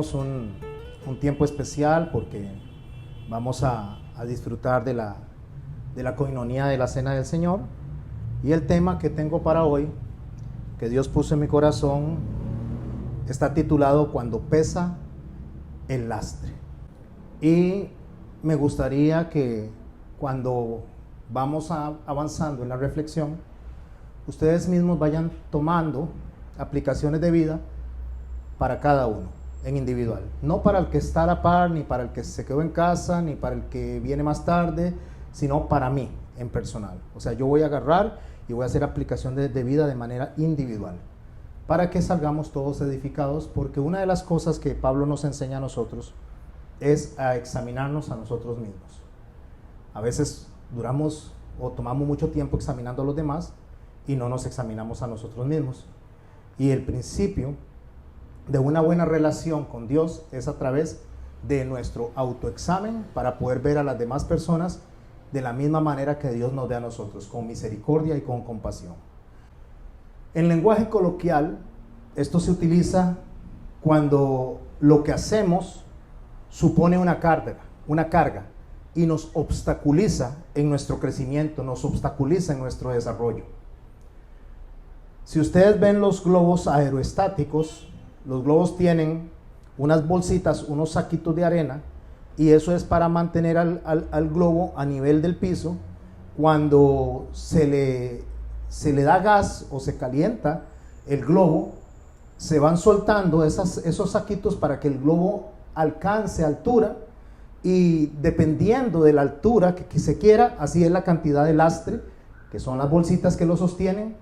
tenemos un tiempo especial porque vamos a disfrutar de la coinonía de la Cena del Señor. Y el tema que tengo para hoy, que Dios puso en mi corazón, está titulado Cuando pesa el lastre. Y me gustaría que cuando vamos avanzando en la reflexión, ustedes mismos vayan tomando aplicaciones de vida para cada uno, en individual. No para el que está a la par, ni para el que se quedó en casa, ni para el que viene más tarde, sino para mí, en personal. O sea, yo voy a agarrar y voy a hacer aplicación de vida de manera individual, para que salgamos todos edificados, porque una de las cosas que Pablo nos enseña a nosotros es a examinarnos a nosotros mismos. A veces duramos o tomamos mucho tiempo examinando a los demás y no nos examinamos a nosotros mismos. Y el principio de una buena relación con Dios es a través de nuestro autoexamen para poder ver a las demás personas de la misma manera que Dios nos ve a nosotros, con misericordia y con compasión. En lenguaje coloquial, esto se utiliza cuando lo que hacemos supone una carga y nos obstaculiza en nuestro crecimiento, nos obstaculiza en nuestro desarrollo. Si ustedes ven los globos aeroestáticos, los globos tienen unas bolsitas, unos saquitos de arena, y eso es para mantener al globo a nivel del piso. Cuando se le da gas o se calienta el globo, se van soltando esos saquitos para que el globo alcance altura, y dependiendo de la altura que se quiera, así es la cantidad de lastre, que son las bolsitas que lo sostienen.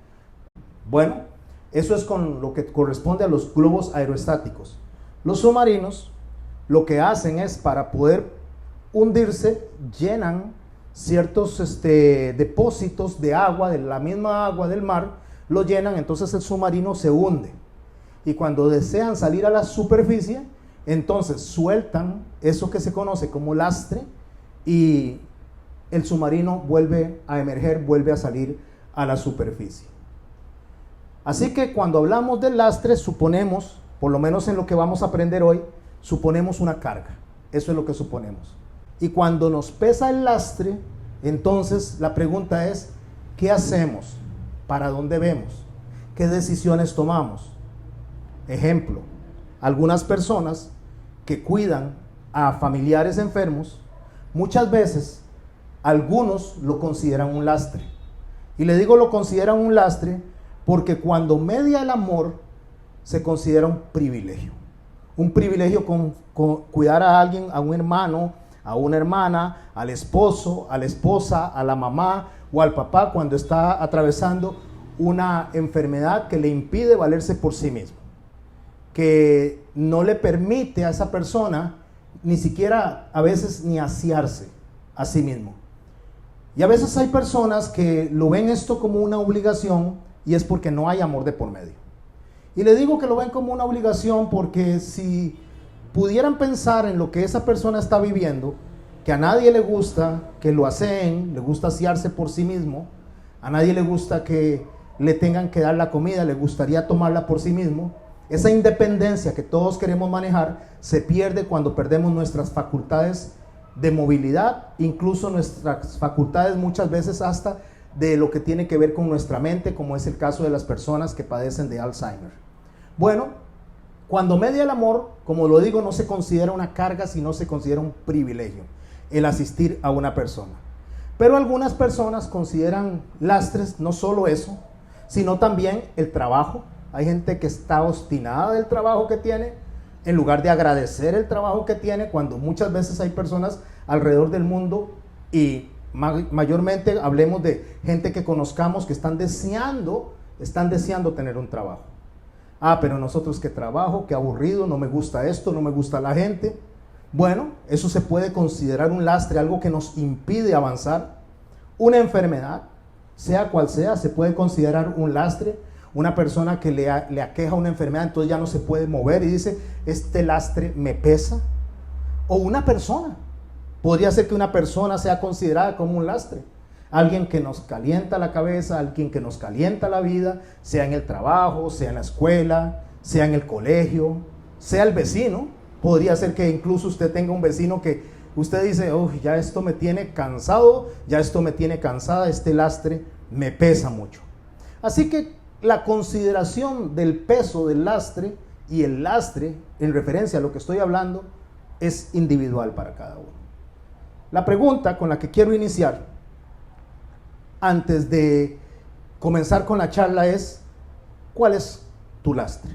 Bueno, eso es con lo que corresponde a los globos aerostáticos. Los submarinos lo que hacen es, para poder hundirse, llenan ciertos depósitos de agua, de la misma agua del mar, lo llenan, entonces el submarino se hunde. Y cuando desean salir a la superficie, entonces sueltan eso que se conoce como lastre y el submarino vuelve a emerger, vuelve a salir a la superficie. Así que cuando hablamos del lastre, suponemos, por lo menos en lo que vamos a aprender hoy, suponemos una carga. Eso es lo que suponemos. Y cuando nos pesa el lastre, entonces la pregunta es, ¿qué hacemos? ¿Para dónde vemos? ¿Qué decisiones tomamos? Ejemplo, algunas personas que cuidan a familiares enfermos, muchas veces algunos lo consideran un lastre. Y le digo lo consideran un lastre porque cuando media el amor se considera un privilegio. Un privilegio con cuidar a alguien, a un hermano, a una hermana, al esposo, a la esposa, a la mamá o al papá cuando está atravesando una enfermedad que le impide valerse por sí mismo, que no le permite a esa persona ni siquiera a veces ni asearse a sí mismo. Y a veces hay personas que lo ven esto como una obligación y es porque no hay amor de por medio. Y le digo que lo ven como una obligación porque si pudieran pensar en lo que esa persona está viviendo, que a nadie le gusta que lo aseen, le gusta asearse por sí mismo, a nadie le gusta que le tengan que dar la comida, le gustaría tomarla por sí mismo. Esa independencia que todos queremos manejar se pierde cuando perdemos nuestras facultades de movilidad, incluso nuestras facultades muchas veces hasta de lo que tiene que ver con nuestra mente, como es el caso de las personas que padecen de Alzheimer. Bueno, cuando media el amor, como lo digo, no se considera una carga, sino se considera un privilegio el asistir a una persona. Pero algunas personas consideran lastres no solo eso, sino también el trabajo. Hay gente que está obstinada del trabajo que tiene, en lugar de agradecer el trabajo que tiene, cuando muchas veces hay personas alrededor del mundo, y mayormente hablemos de gente que conozcamos que están deseando tener un trabajo. Pero nosotros, qué trabajo, qué aburrido, no me gusta esto, no me gusta la gente. Bueno, eso se puede considerar un lastre, algo que nos impide avanzar. Una enfermedad, sea cual sea, se puede considerar un lastre. Una persona que le aqueja una enfermedad, entonces ya no se puede mover y dice, este lastre me pesa. O una persona, podría ser que una persona sea considerada como un lastre. Alguien que nos calienta la cabeza, alguien que nos calienta la vida, sea en el trabajo, sea en la escuela, sea en el colegio, sea el vecino. Podría ser que incluso usted tenga un vecino que usted dice, oh, ya esto me tiene cansado, ya esto me tiene cansada, este lastre me pesa mucho. Así que la consideración del peso del lastre y el lastre, en referencia a lo que estoy hablando, es individual para cada uno. La pregunta con la que quiero iniciar, antes de comenzar con la charla, es: ¿cuál es tu lastre?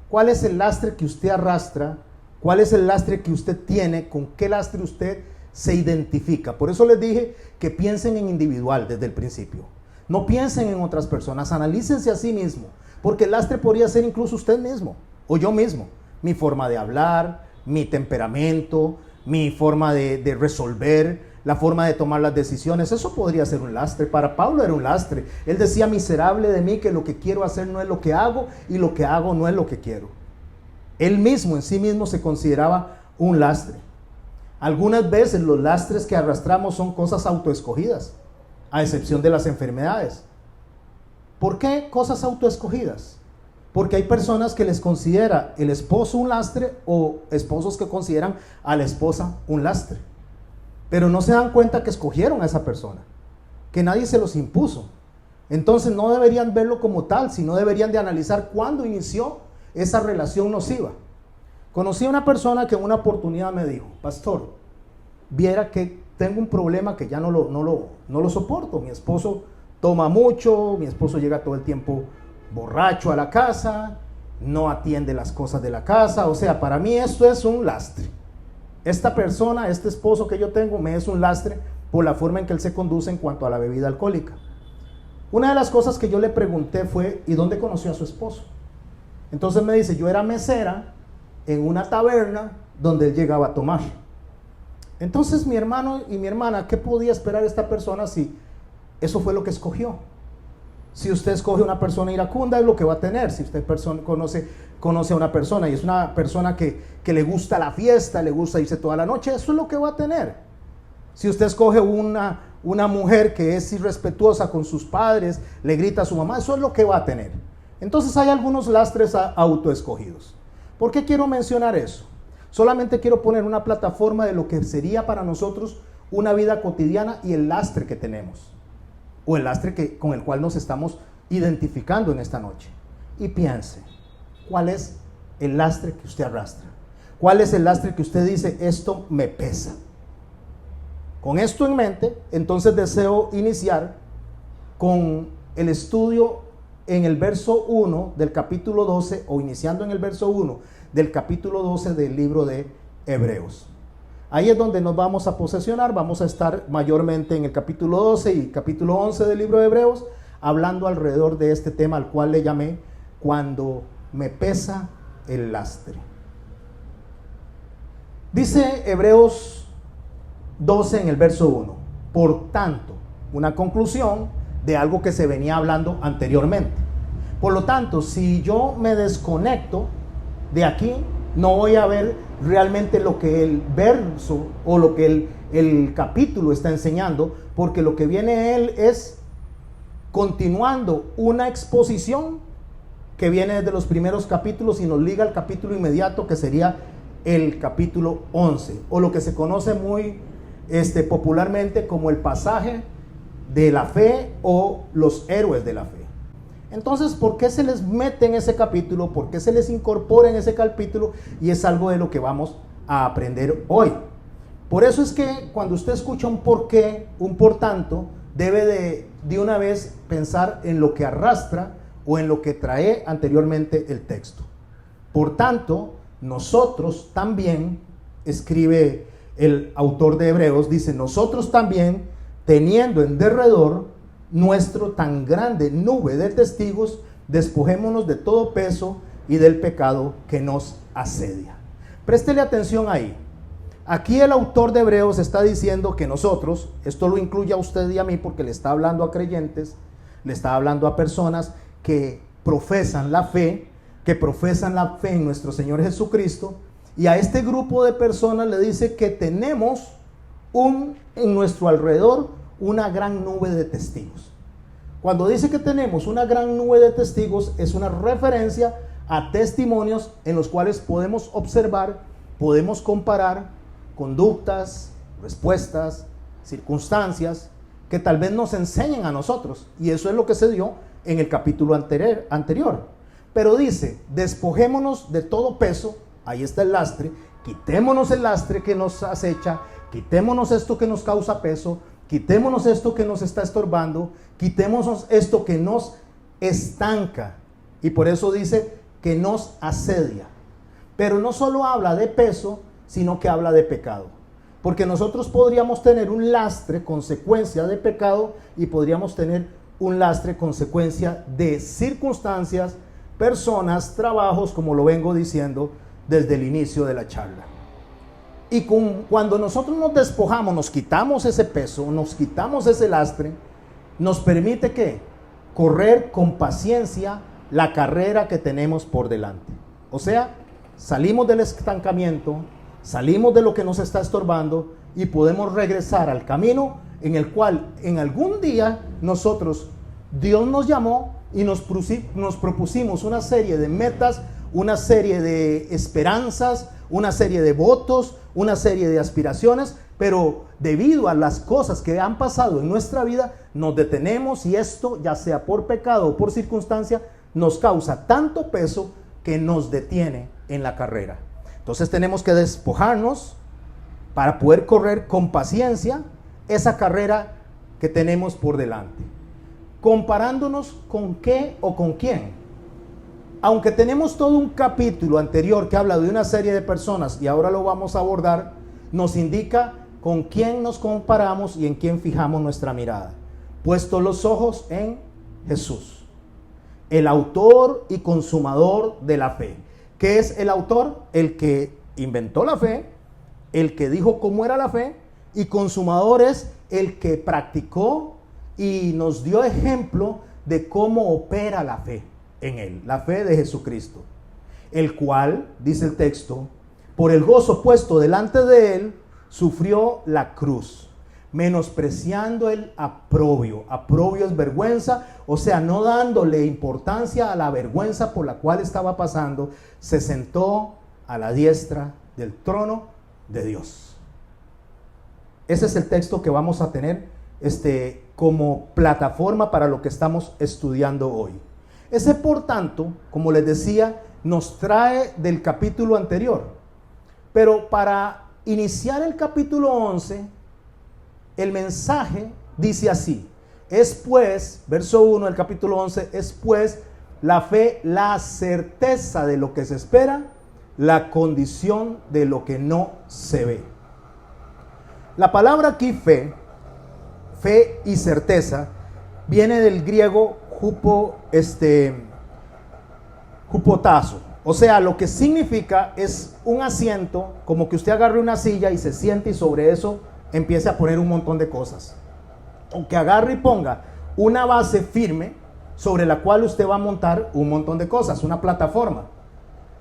¿Cuál es el lastre que usted arrastra? ¿Cuál es el lastre que usted tiene? ¿Con qué lastre usted se identifica? Por eso les dije que piensen en individual desde el principio. No piensen en otras personas, analícense a sí mismo, porque el lastre podría ser incluso usted mismo o yo mismo. Mi forma de hablar, mi temperamento, mi forma de resolver, la forma de tomar las decisiones, eso podría ser un lastre. Para Pablo era un lastre. Él decía: miserable de mí, que lo que quiero hacer no es lo que hago y lo que hago no es lo que quiero. Él mismo, en sí mismo, se consideraba un lastre. Algunas veces los lastres que arrastramos son cosas autoescogidas, a excepción de las enfermedades. ¿Por qué cosas autoescogidas? Porque hay personas que les considera el esposo un lastre, o esposos que consideran a la esposa un lastre. Pero no se dan cuenta que escogieron a esa persona, que nadie se los impuso. Entonces no deberían verlo como tal, sino deberían de analizar cuándo inició esa relación nociva. Conocí a una persona que en una oportunidad me dijo: pastor, viera que tengo un problema que ya no lo soporto. Mi esposo toma mucho, mi esposo llega todo el tiempo borracho a la casa, no atiende las cosas de la casa. O sea, para mí esto es un lastre. Esta persona, este esposo que yo tengo, me es un lastre por la forma en que él se conduce en cuanto a la bebida alcohólica. Una de las cosas que yo le pregunté fue: ¿y dónde conoció a su esposo? Entonces me dice: yo era mesera en una taberna donde él llegaba a tomar. Entonces mi hermano y mi hermana, ¿qué podía esperar esta persona si eso fue lo que escogió? Si usted escoge una persona iracunda, es lo que va a tener. Si usted conoce a una persona y es una persona que le gusta la fiesta, le gusta irse toda la noche, eso es lo que va a tener. Si usted escoge una mujer que es irrespetuosa con sus padres, le grita a su mamá, eso es lo que va a tener. Entonces hay algunos lastres autoescogidos. ¿Por qué quiero mencionar eso? Solamente quiero poner una plataforma de lo que sería para nosotros una vida cotidiana y el lastre que tenemos, o el lastre con el cual nos estamos identificando en esta noche. Y piense, ¿cuál es el lastre que usted arrastra? ¿Cuál es el lastre que usted dice: esto me pesa? Con esto en mente, entonces deseo iniciar con el estudio en el verso 1 del capítulo 12, o iniciando en el verso 1 del capítulo 12 del libro de Hebreos. Ahí es donde nos vamos a posesionar. Vamos a estar mayormente en el capítulo 12 y capítulo 11 del libro de Hebreos, hablando alrededor de este tema al cual le llamé: cuando me pesa el lastre. Dice Hebreos 12 en el verso 1: por tanto, una conclusión de algo que se venía hablando anteriormente. Por lo tanto, si yo me desconecto de aquí, no voy a ver realmente lo que el verso o lo que el capítulo está enseñando, porque lo que viene él es continuando una exposición que viene desde los primeros capítulos y nos liga al capítulo inmediato, que sería el capítulo 11, o lo que se conoce muy popularmente como el pasaje de la fe o los héroes de la fe. Entonces, ¿por qué se les mete en ese capítulo? ¿Por qué se les incorpora en ese capítulo? Y es algo de lo que vamos a aprender hoy. Por eso es que cuando usted escucha un por qué, un por tanto, debe de una vez pensar en lo que arrastra o en lo que trae anteriormente el texto. Por tanto, nosotros también, escribe el autor de Hebreos, dice: nosotros también, teniendo en derredor nuestro tan grande nube de testigos, despojémonos de todo peso y del pecado que nos asedia. Préstele atención ahí. Aquí el autor de Hebreos está diciendo que nosotros, esto lo incluye a usted y a mí porque le está hablando a creyentes, le está hablando a personas que profesan la fe en nuestro Señor Jesucristo, y a este grupo de personas le dice que tenemos en nuestro alrededor una gran nube de testigos. Cuando dice que tenemos una gran nube de testigos, es una referencia a testimonios en los cuales podemos observar podemos comparar conductas, respuestas, circunstancias que tal vez nos enseñen a nosotros. Y eso es lo que se dio en el capítulo anterior. Pero dice, despojémonos de todo peso, ahí está el lastre, quitémonos el lastre que nos acecha, quitémonos esto que nos causa peso, quitémonos esto que nos está estorbando, quitémonos esto que nos estanca. Y por eso dice que nos asedia. Pero no solo habla de peso, sino que habla de pecado. Porque nosotros podríamos tener un lastre consecuencia de pecado y podríamos tener un lastre consecuencia de circunstancias, personas, trabajos, como lo vengo diciendo desde el inicio de la charla. Y cuando nosotros nos despojamos, nos quitamos ese peso, nos quitamos ese lastre, nos permite ¿qué? Correr con paciencia la carrera que tenemos por delante. O sea, salimos del estancamiento, salimos de lo que nos está estorbando y podemos regresar al camino en el cual en algún día Dios nos llamó y nos propusimos una serie de metas, una serie de esperanzas, una serie de votos, una serie de aspiraciones, pero debido a las cosas que han pasado en nuestra vida, nos detenemos y esto, ya sea por pecado o por circunstancia, nos causa tanto peso que nos detiene en la carrera. Entonces tenemos que despojarnos para poder correr con paciencia esa carrera que tenemos por delante. Comparándonos con qué o con quién. Aunque tenemos todo un capítulo anterior que habla de una serie de personas y ahora lo vamos a abordar, nos indica con quién nos comparamos y en quién fijamos nuestra mirada. Puesto los ojos en Jesús, el autor y consumador de la fe. ¿Qué es el autor? El que inventó la fe, el que dijo cómo era la fe, y consumador es el que practicó y nos dio ejemplo de cómo opera la fe en él, la fe de Jesucristo, el cual, dice el texto, por el gozo puesto delante de él, sufrió la cruz, menospreciando el oprobio. Oprobio es vergüenza, o sea, no dándole importancia a la vergüenza por la cual estaba pasando, se sentó a la diestra del trono de Dios. Ese es el texto que vamos a tener como plataforma para lo que estamos estudiando hoy. Ese, por tanto, como les decía, nos trae del capítulo anterior. Pero para iniciar el capítulo 11, el mensaje dice así: es pues, verso 1 del capítulo 11, es pues la fe, la certeza de lo que se espera, la condición de lo que no se ve. La palabra aquí fe y certeza, viene del griego hupotazo. O sea, lo que significa es un asiento, como que usted agarre una silla y se siente y sobre eso empiece a poner un montón de cosas. O que agarre y ponga una base firme sobre la cual usted va a montar un montón de cosas, una plataforma.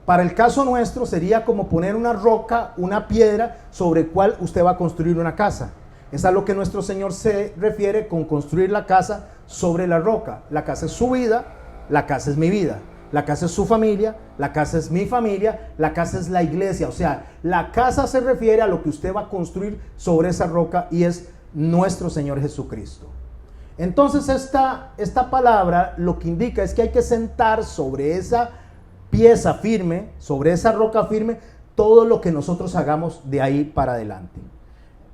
Para el caso nuestro sería como poner una roca, una piedra sobre la cual usted va a construir una casa. Es a lo que nuestro Señor se refiere con construir la casa sobre la roca. La casa es su vida, la casa es mi vida. La casa es su familia, la casa es mi familia, la casa es la iglesia. O sea, la casa se refiere a lo que usted va a construir sobre esa roca y es nuestro Señor Jesucristo. Entonces esta palabra lo que indica es que hay que sentar sobre esa pieza firme, sobre esa roca firme, todo lo que nosotros hagamos de ahí para adelante.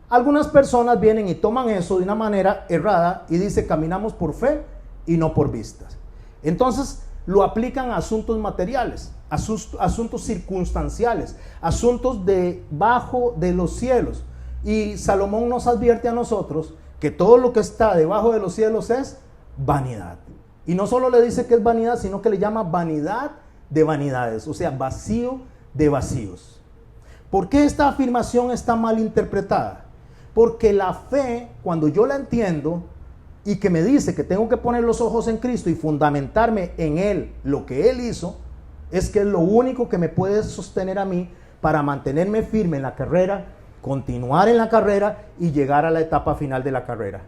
Algunas personas vienen y toman eso de una manera errada y dicen caminamos por fe y no por vistas. Entonces lo aplican a asuntos materiales, asuntos circunstanciales, asuntos debajo de los cielos. Y Salomón nos advierte a nosotros que todo lo que está debajo de los cielos es vanidad. Y no solo le dice que es vanidad, sino que le llama vanidad de vanidades, o sea, vacío de vacíos. ¿Por qué esta afirmación está mal interpretada? Porque la fe, cuando yo la entiendo y que me dice que tengo que poner los ojos en Cristo y fundamentarme en Él, lo que Él hizo, es que es lo único que me puede sostener a mí para mantenerme firme en la carrera, continuar en la carrera y llegar a la etapa final de la carrera.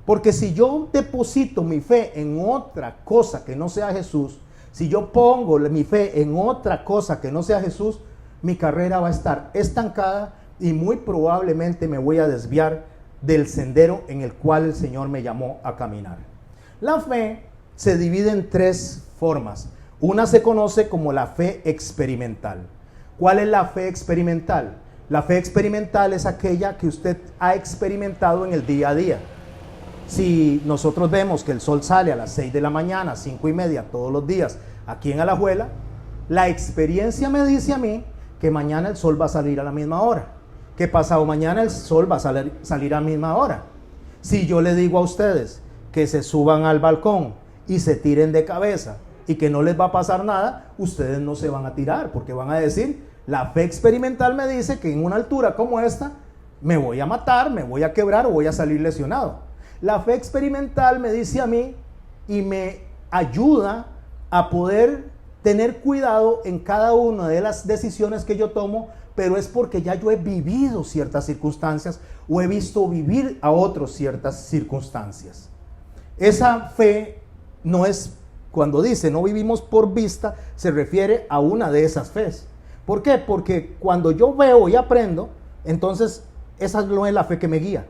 Porque si yo deposito mi fe en otra cosa que no sea Jesús, si yo pongo mi fe en otra cosa que no sea Jesús, mi carrera va a estar estancada y muy probablemente me voy a desviar del sendero en el cual el Señor me llamó a caminar. La fe se divide en tres formas. Una se conoce como la fe experimental. ¿Cuál es la fe experimental? La fe experimental es aquella que usted ha experimentado en el día a día. Si nosotros vemos que el sol sale a las 6 de la mañana, 5:30 todos los días aquí en Alajuela, la experiencia me dice a mí que mañana el sol va a salir a la misma hora, que pasado mañana el sol va a salir a la misma hora. Si yo le digo a ustedes que se suban al balcón y se tiren de cabeza y que no les va a pasar nada, ustedes no se van a tirar porque van a decir, la fe experimental me dice que en una altura como esta me voy a matar, me voy a quebrar o voy a salir lesionado. La fe experimental me dice a mí y me ayuda a poder tener cuidado en cada una de las decisiones que yo tomo, pero es porque ya yo he vivido ciertas circunstancias o he visto vivir a otros ciertas circunstancias. Esa fe no es, cuando dice no vivimos por vista, se refiere a una de esas fes. ¿Por qué? Porque cuando yo veo y aprendo, entonces esa no es la fe que me guía.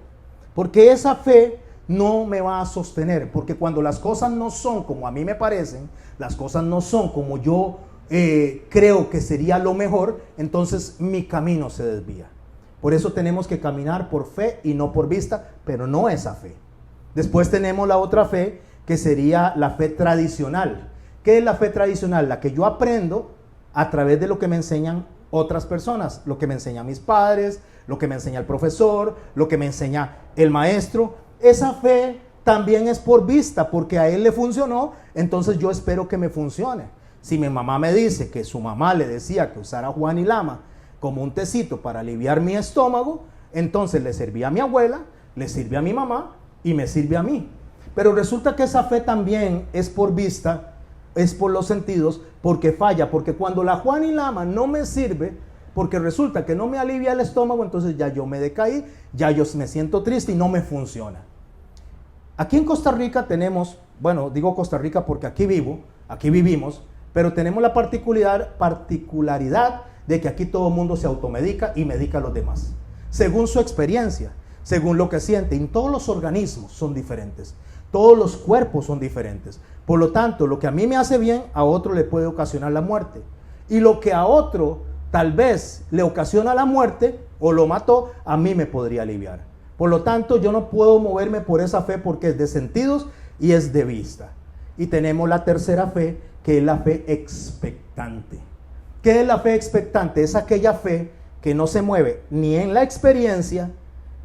Porque esa fe no me va a sostener. Porque cuando las cosas no son como a mí me parecen, las cosas no son como yo creo que sería lo mejor, entonces mi camino se desvía. Por eso tenemos que caminar por fe y no por vista, pero no esa fe. Después tenemos la otra fe, que sería la fe tradicional. ¿Qué es la fe tradicional? La que yo aprendo a través de lo que me enseñan otras personas, lo que me enseñan mis padres, lo que me enseña el profesor, lo que me enseña el maestro. Esa fe también es por vista, porque a él le funcionó, entonces yo espero que me funcione. Si mi mamá me dice que su mamá le decía que usara Juan y Lama como un tecito para aliviar mi estómago, entonces le servía a mi abuela, le sirve a mi mamá y me sirve a mí. Pero resulta que esa fe también es por vista, es por los sentidos, porque falla, porque cuando la Juan y Lama no me sirve, porque resulta que no me alivia el estómago, entonces ya yo me decaí, ya yo me siento triste y no me funciona. Aquí en Costa Rica tenemos, bueno, digo Costa Rica porque aquí vivo, aquí vivimos, pero tenemos la particularidad de que aquí todo el mundo se automedica y medica a los demás, según su experiencia, según lo que siente. Y todos los organismos son diferentes, todos los cuerpos son diferentes. Por lo tanto, lo que a mí me hace bien, a otro le puede ocasionar la muerte. Y lo que a otro tal vez le ocasiona la muerte o lo mató, a mí me podría aliviar. Por lo tanto, yo no puedo moverme por esa fe porque es de sentidos y es de vista. Y tenemos la tercera fe, que es la fe expectante. ¿Qué es la fe expectante? Es aquella fe que no se mueve ni en la experiencia,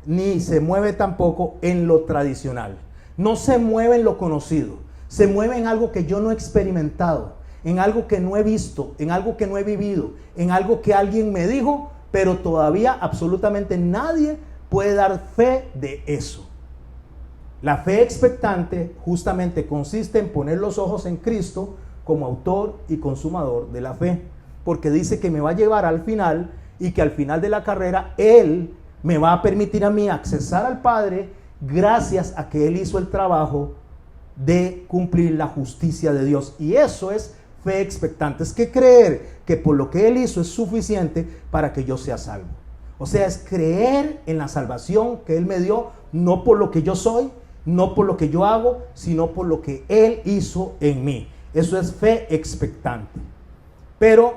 ni se mueve tampoco en lo tradicional. No se mueve en lo conocido, se mueve en algo que yo no he experimentado, en algo que no he visto, en algo que no he vivido, en algo que alguien me dijo, pero todavía absolutamente nadie puede dar fe de eso. La fe expectante justamente consiste en poner los ojos en Cristo como autor y consumador de la fe, porque dice que me va a llevar al final y que al final de la carrera Él me va a permitir a mí accesar al Padre gracias a que Él hizo el trabajo de cumplir la justicia de Dios. Y eso es fe expectante, es que creer que por lo que Él hizo es suficiente para que yo sea salvo. O sea, es creer en la salvación que Él me dio, no por lo que yo soy, no por lo que yo hago, sino por lo que Él hizo en mí. Eso es fe expectante. Pero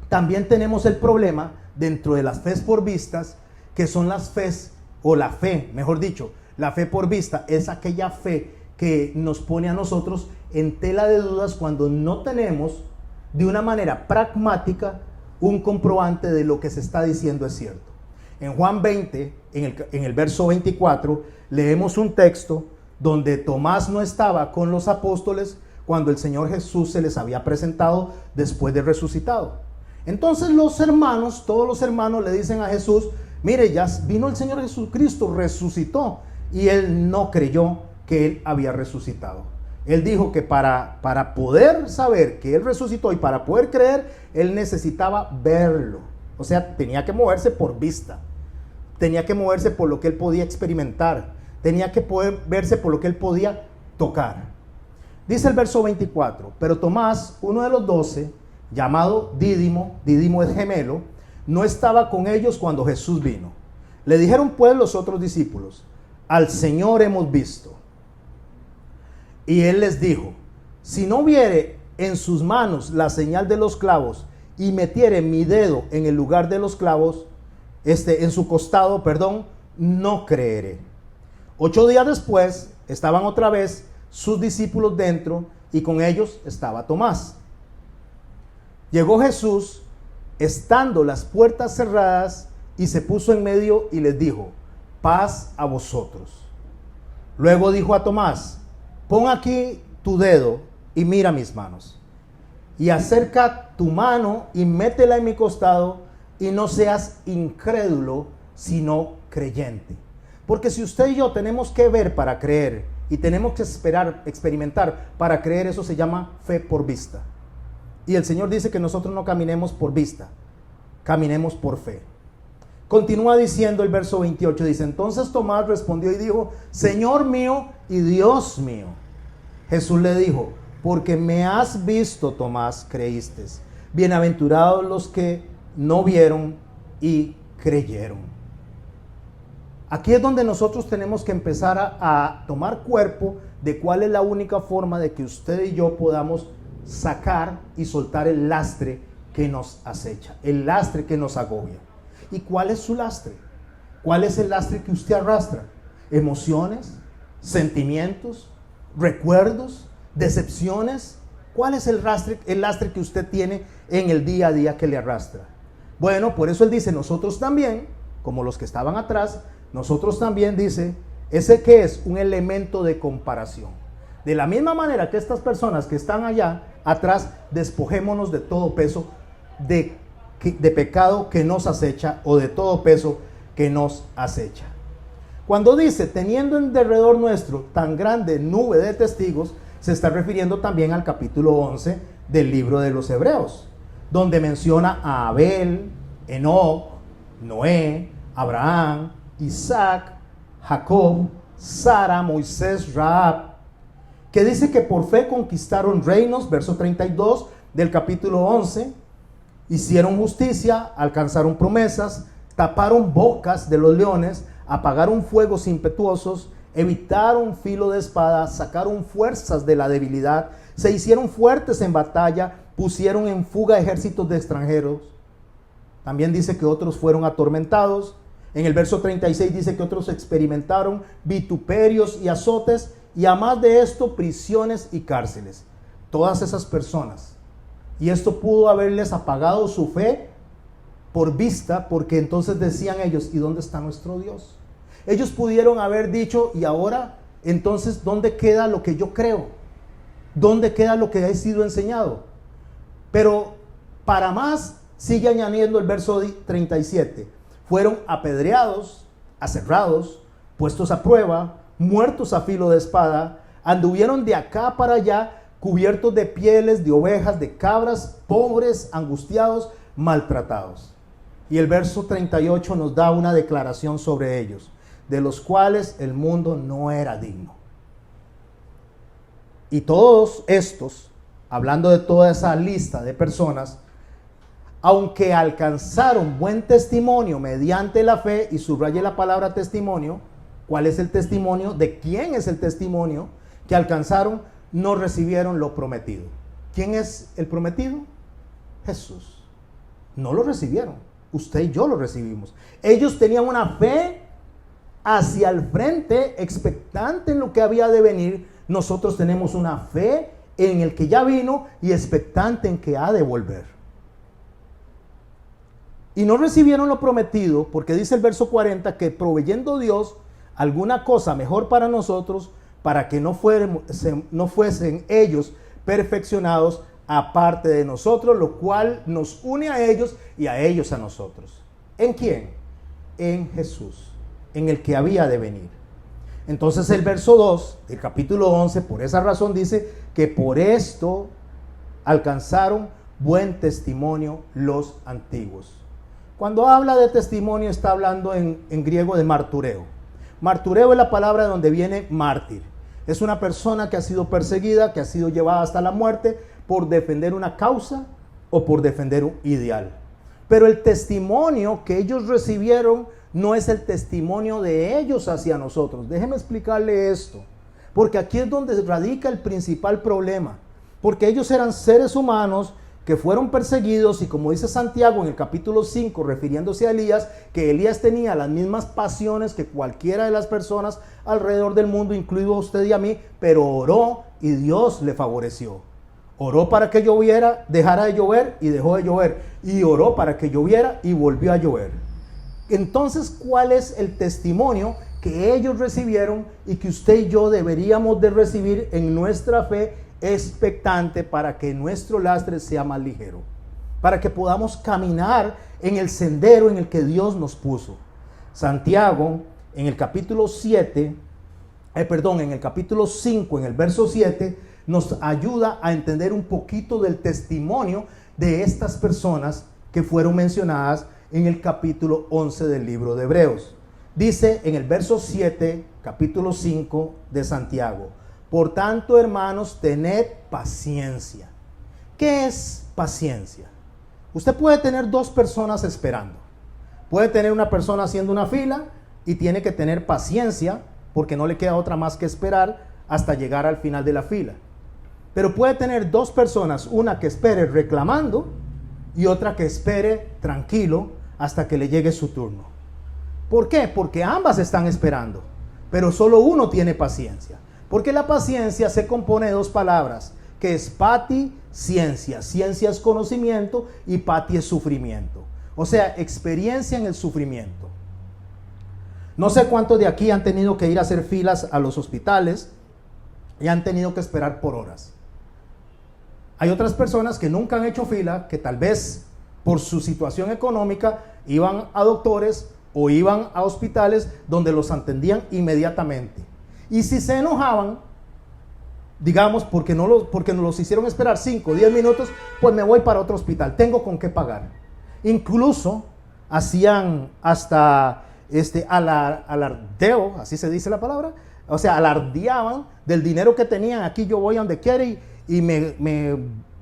también tenemos el problema dentro de las fes por vistas, que son las fes, o la fe, mejor dicho, la fe por vista es aquella fe que nos pone a nosotros en tela de dudas cuando no tenemos de una manera pragmática un comprobante de lo que se está diciendo es cierto. En Juan 20, en el verso 24, leemos un texto donde Tomás no estaba con los apóstoles cuando el Señor Jesús se les había presentado después de resucitado. Entonces los hermanos, todos los hermanos le dicen a Jesús, mire, ya vino el Señor Jesucristo, resucitó, y él no creyó que él había resucitado. Él dijo que para poder saber que él resucitó y para poder creer, él necesitaba verlo. O sea, tenía que moverse por vista, tenía que moverse por lo que él podía experimentar, tenía que poder verse por lo que él podía tocar. Dice el verso 24, pero Tomás, uno de los 12, llamado Dídimo, Dídimo es gemelo, no estaba con ellos cuando Jesús vino. Le dijeron pues los otros discípulos: al Señor hemos visto. Y él les dijo: si no viere en sus manos la señal de los clavos, y metiere mi dedo en el lugar de los clavos, en su costado, no creeré. 8 días después estaban otra vez sus discípulos dentro, y con ellos estaba Tomás. Llegó Jesús, estando las puertas cerradas, y se puso en medio y les dijo: paz a vosotros. Luego dijo a Tomás: pon aquí tu dedo y mira mis manos, y acerca tu mano y métela en mi costado, y no seas incrédulo, sino creyente. Porque si usted y yo tenemos que ver para creer, y tenemos que experimentar para creer, eso se llama fe por vista. Y el Señor dice que nosotros no caminemos por vista, caminemos por fe. Continúa diciendo el verso 28, dice: entonces Tomás respondió y dijo: Señor mío y Dios mío. Jesús le dijo: porque me has visto, Tomás, creíste. Bienaventurados los que no vieron y creyeron. Aquí es donde nosotros tenemos que empezar a tomar cuerpo de cuál es la única forma de que usted y yo podamos sacar y soltar el lastre que nos acecha, el lastre que nos agobia. ¿Y cuál es su lastre? ¿Cuál es el lastre que usted arrastra? ¿Emociones? ¿Sentimientos? ¿Recuerdos? ¿Decepciones? ¿Cuál es el lastre que usted tiene en el día a día que le arrastra? Bueno, por eso él dice: nosotros también, como los que estaban atrás, nosotros también, dice, ese que es un elemento de comparación. De la misma manera que estas personas que están allá atrás, despojémonos de todo peso de pecado que nos acecha, o de todo peso que nos acecha. Cuando dice teniendo en derredor nuestro tan grande nube de testigos, se está refiriendo también al capítulo 11 del libro de los Hebreos, donde menciona a Abel, Enoc, Noé, Abraham, Isaac, Jacob, Sara, Moisés, Rahab, que dice que por fe conquistaron reinos, verso 32 del capítulo 11, hicieron justicia, alcanzaron promesas, taparon bocas de los leones, apagaron fuegos impetuosos, evitaron filo de espada, sacaron fuerzas de la debilidad, se hicieron fuertes en batalla, pusieron en fuga ejércitos de extranjeros. También dice que otros fueron atormentados. En el verso 36 dice que otros experimentaron vituperios y azotes, y a más de esto, prisiones y cárceles. Todas esas personas. Y esto pudo haberles apagado su fe por vista, porque entonces decían ellos: ¿y dónde está nuestro Dios? Ellos pudieron haber dicho: y ahora, entonces, ¿dónde queda lo que yo creo? ¿Dónde queda lo que he sido enseñado? Pero para más, sigue añadiendo el verso 37. Fueron apedreados, aserrados, puestos a prueba, muertos a filo de espada, anduvieron de acá para allá, cubiertos de pieles, de ovejas, de cabras, pobres, angustiados, maltratados. Y el verso 38 nos da una declaración sobre ellos, de los cuales el mundo no era digno. Y todos estos, hablando de toda esa lista de personas, aunque alcanzaron buen testimonio mediante la fe, y subraye la palabra testimonio, ¿cuál es el testimonio? ¿De quién es el testimonio que alcanzaron? No recibieron lo prometido. ¿Quién es el prometido? Jesús. No lo recibieron. Usted y yo lo recibimos. Ellos tenían una fe hacia el frente, expectante en lo que había de venir. Nosotros tenemos una fe en el que ya vino y expectante en que ha de volver. Y no recibieron lo prometido porque dice el verso 40 que proveyendo Dios alguna cosa mejor para nosotros, para que no fuesen ellos perfeccionados aparte de nosotros, lo cual nos une a ellos y a ellos a nosotros. ¿En quién? En Jesús, en el que había de venir. Entonces el verso 2 del capítulo 11, por esa razón dice que por esto alcanzaron buen testimonio los antiguos. Cuando habla de testimonio está hablando en griego de martureo. Martureo es la palabra donde viene mártir. Es una persona que ha sido perseguida, que ha sido llevada hasta la muerte por defender una causa o por defender un ideal. Pero el testimonio que ellos recibieron no es el testimonio de ellos hacia nosotros. Déjeme explicarle esto, porque aquí es donde radica el principal problema. Porque ellos eran seres humanos que fueron perseguidos, y como dice Santiago en el capítulo 5, refiriéndose a Elías, que Elías tenía las mismas pasiones que cualquiera de las personas alrededor del mundo, incluido a usted y a mí, pero oró y Dios le favoreció. Oró para que lloviera, dejara de llover y dejó de llover. Y oró para que lloviera y volvió a llover. Entonces, ¿cuál es el testimonio que ellos recibieron y que usted y yo deberíamos de recibir en nuestra fe expectante para que nuestro lastre sea más ligero? Para que podamos caminar en el sendero en el que Dios nos puso. Santiago, en el capítulo 7, en el capítulo 5, en el verso 7, nos ayuda a entender un poquito del testimonio de estas personas que fueron mencionadas en el capítulo 11 del libro de Hebreos. Dice en el verso 7, capítulo 5 de Santiago: por tanto, hermanos, tened paciencia. ¿Qué es paciencia? Usted puede tener dos personas esperando. Puede tener una persona haciendo una fila y tiene que tener paciencia porque no le queda otra más que esperar hasta llegar al final de la fila. Pero puede tener dos personas, una que espere reclamando y otra que espere tranquilo hasta que le llegue su turno. ¿Por qué? Porque ambas están esperando, pero solo uno tiene paciencia. Porque la paciencia se compone de dos palabras, que es pati, ciencia. Ciencia es conocimiento y pati es sufrimiento. O sea, experiencia en el sufrimiento. No sé cuántos de aquí han tenido que ir a hacer filas a los hospitales y han tenido que esperar por horas. Hay otras personas que nunca han hecho fila, que tal vez por su situación económica iban a doctores o iban a hospitales donde los atendían inmediatamente. Y si se enojaban, digamos, porque nos los hicieron esperar 5 o 10 minutos, pues me voy para otro hospital, tengo con qué pagar. Incluso hacían hasta alardeo, así se dice la palabra, o sea, alardeaban del dinero que tenían. Aquí yo voy a donde quiera y me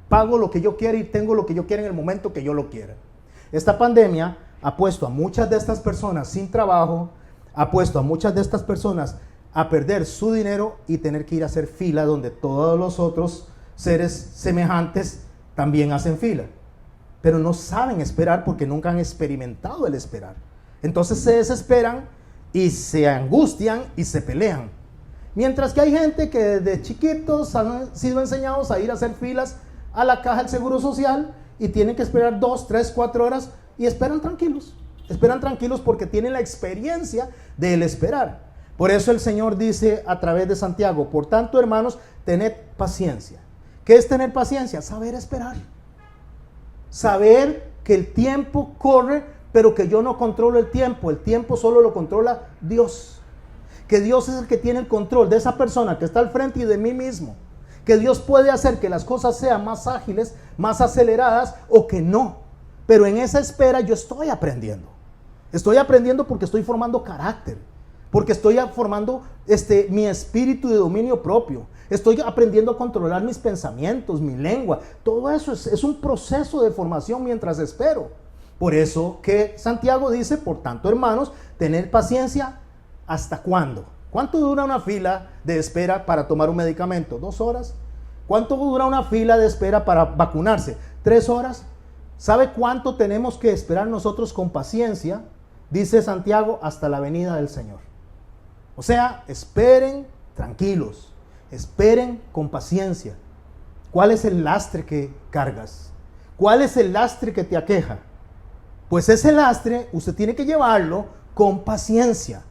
pago lo que yo quiera y tengo lo que yo quiera en el momento que yo lo quiera. Esta pandemia ha puesto a muchas de estas personas sin trabajo, ha puesto a muchas de estas personas a perder su dinero y tener que ir a hacer fila donde todos los otros seres semejantes también hacen fila. Pero no saben esperar porque nunca han experimentado el esperar. Entonces se desesperan y se angustian y se pelean. Mientras que hay gente que desde chiquitos han sido enseñados a ir a hacer filas a la caja del Seguro Social y tienen que esperar 2, 3, 4 horas y esperan tranquilos. Esperan tranquilos porque tienen la experiencia del esperar. Por eso el Señor dice a través de Santiago: por tanto, hermanos, tened paciencia. ¿Qué es tener paciencia? Saber esperar. Saber que el tiempo corre, pero que yo no controlo el tiempo solo lo controla Dios. Que Dios es el que tiene el control de esa persona que está al frente y de mí mismo. Que Dios puede hacer que las cosas sean más ágiles, más aceleradas o que no. Pero en esa espera yo estoy aprendiendo. Estoy aprendiendo porque estoy formando carácter. Porque estoy formando mi espíritu de dominio propio. Estoy aprendiendo a controlar mis pensamientos, mi lengua. Todo eso es un proceso de formación mientras espero. Por eso que Santiago dice: por tanto, hermanos, tener paciencia. ¿Hasta cuándo? ¿Cuánto dura una fila de espera para tomar un medicamento? 2 horas. ¿Cuánto dura una fila de espera para vacunarse? 3 horas. ¿Sabe cuánto tenemos que esperar nosotros con paciencia? Dice Santiago: hasta la venida del Señor. O sea, esperen tranquilos, esperen con paciencia. ¿Cuál es el lastre que cargas? ¿Cuál es el lastre que te aqueja? Pues ese lastre usted tiene que llevarlo con paciencia.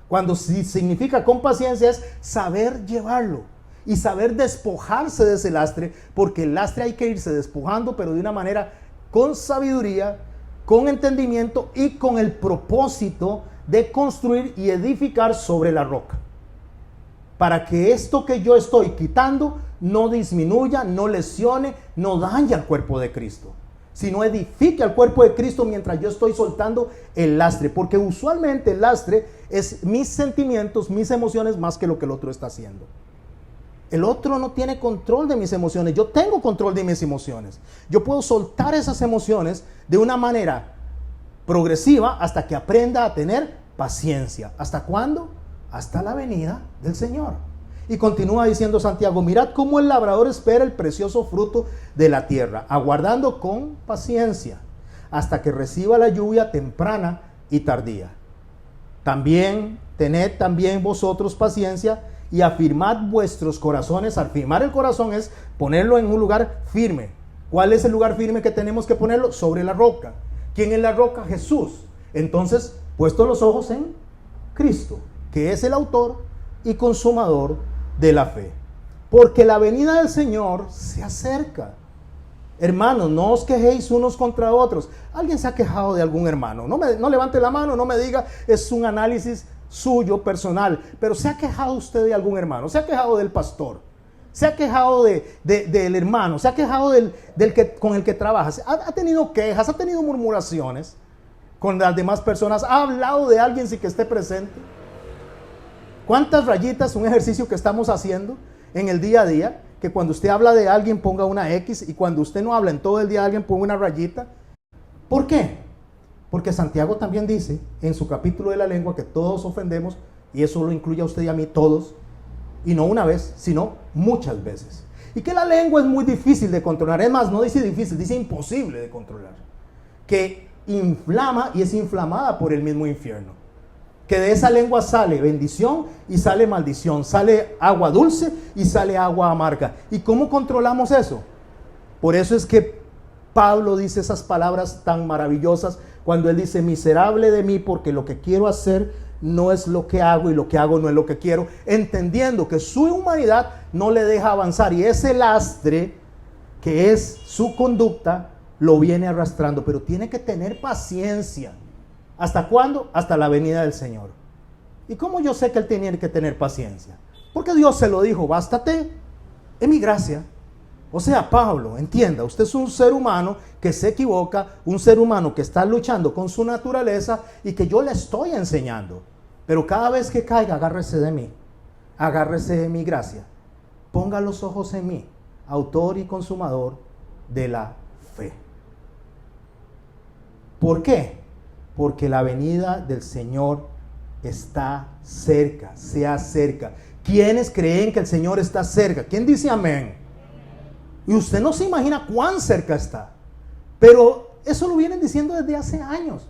Cuando significa con paciencia es saber llevarlo y saber despojarse de ese lastre, porque el lastre hay que irse despojando, pero de una manera con sabiduría, con entendimiento y con el propósito de construir y edificar sobre la roca. Para que esto que yo estoy quitando no disminuya, no lesione, no dañe al cuerpo de Cristo, sino edifique al cuerpo de Cristo mientras yo estoy soltando el lastre. Porque usualmente el lastre es mis sentimientos, mis emociones, más que lo que el otro está haciendo. El otro no tiene control de mis emociones. Yo tengo control de mis emociones. Yo puedo soltar esas emociones de una manera progresiva hasta que aprenda a tener paciencia. ¿Hasta cuándo? Hasta la venida del Señor. Y continúa diciendo Santiago, mirad cómo el labrador espera el precioso fruto de la tierra, aguardando con paciencia hasta que reciba la lluvia temprana y tardía. Tened también vosotros paciencia y afirmad vuestros corazones. Afirmar el corazón es ponerlo en un lugar firme. ¿Cuál es el lugar firme que tenemos que ponerlo? Sobre la roca. ¿Quién es la roca? Jesús. Entonces, puestos los ojos en Cristo, que es el autor y consumador de la fe. Porque la venida del Señor se acerca. Hermanos, no os quejéis unos contra otros. ¿Alguien se ha quejado de algún hermano? No levante la mano, no me diga, es un análisis suyo, personal. Pero ¿se ha quejado usted de algún hermano? ¿Se ha quejado del pastor? ¿Se ha quejado del hermano? ¿Se ha quejado con el que trabaja? ¿Ha tenido quejas? ¿Ha tenido murmuraciones con las demás personas? ¿Ha hablado de alguien sin que esté presente? ¿Cuántas rayitas? Un ejercicio que estamos haciendo en el día a día, que cuando usted habla de alguien ponga una X y cuando usted no habla en todo el día de alguien ponga una rayita. ¿Por qué? Porque Santiago también dice en su capítulo de la lengua que todos ofendemos, y eso lo incluye a usted y a mí todos, y no una vez, sino muchas veces. Y que la lengua es muy difícil de controlar. Es más, no dice difícil, dice imposible de controlar. Que inflama y es inflamada por el mismo infierno. Que de esa lengua sale bendición y sale maldición. Sale agua dulce y sale agua amarga. ¿Y cómo controlamos eso? Por eso es que Pablo dice esas palabras tan maravillosas cuando él dice, miserable de mí, porque lo que quiero hacer no es lo que hago y lo que hago no es lo que quiero, entendiendo que su humanidad no le deja avanzar y ese lastre que es su conducta lo viene arrastrando, pero tiene que tener paciencia. ¿Hasta cuándo? Hasta la venida del Señor. ¿Y cómo yo sé que él tiene que tener paciencia? Porque Dios se lo dijo, bástate en mi gracia. O sea, Pablo, entienda, usted es un ser humano que se equivoca, un ser humano que está luchando con su naturaleza y que yo le estoy enseñando. Pero cada vez que caiga, agárrese de mí, agárrese de mi gracia. Ponga los ojos en mí, autor y consumador de la fe. ¿Por qué? Porque la venida del Señor está cerca, se acerca. ¿Quiénes creen que el Señor está cerca? ¿Quién dice amén? Y usted no se imagina cuán cerca está. Pero eso lo vienen diciendo desde hace años.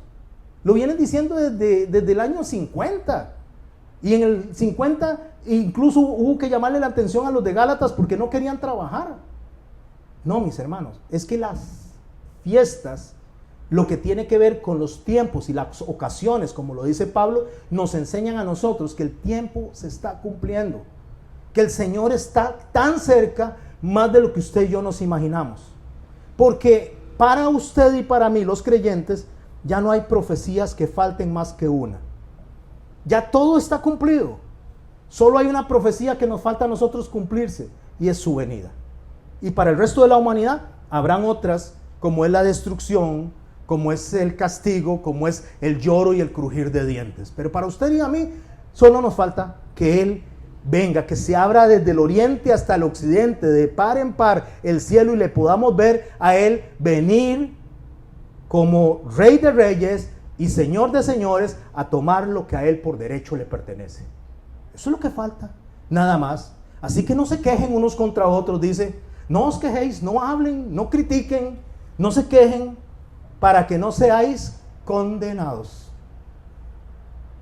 Lo vienen diciendo desde el año 50. Y en el 50 incluso hubo que llamarle la atención a los de Gálatas porque no querían trabajar. No, mis hermanos, es que las fiestas, lo que tiene que ver con los tiempos y las ocasiones, como lo dice Pablo, nos enseñan a nosotros que el tiempo se está cumpliendo, que el Señor está tan cerca, más de lo que usted y yo nos imaginamos. Porque para usted y para mí, los creyentes, ya no hay profecías que falten más que una. Ya todo está cumplido. Solo hay una profecía que nos falta a nosotros cumplirse, y es su venida. Y para el resto de la humanidad, habrán otras, como es la destrucción, como es el castigo, como es el lloro y el crujir de dientes. Pero para usted y a mí, solo nos falta que Él venga, que se abra desde el oriente hasta el occidente, de par en par el cielo, y le podamos ver a Él venir como Rey de Reyes y Señor de Señores a tomar lo que a Él por derecho le pertenece. Eso es lo que falta, nada más. Así que no se quejen unos contra otros, dice, no os quejéis, no hablen, no critiquen, no se quejen, para que no seáis condenados.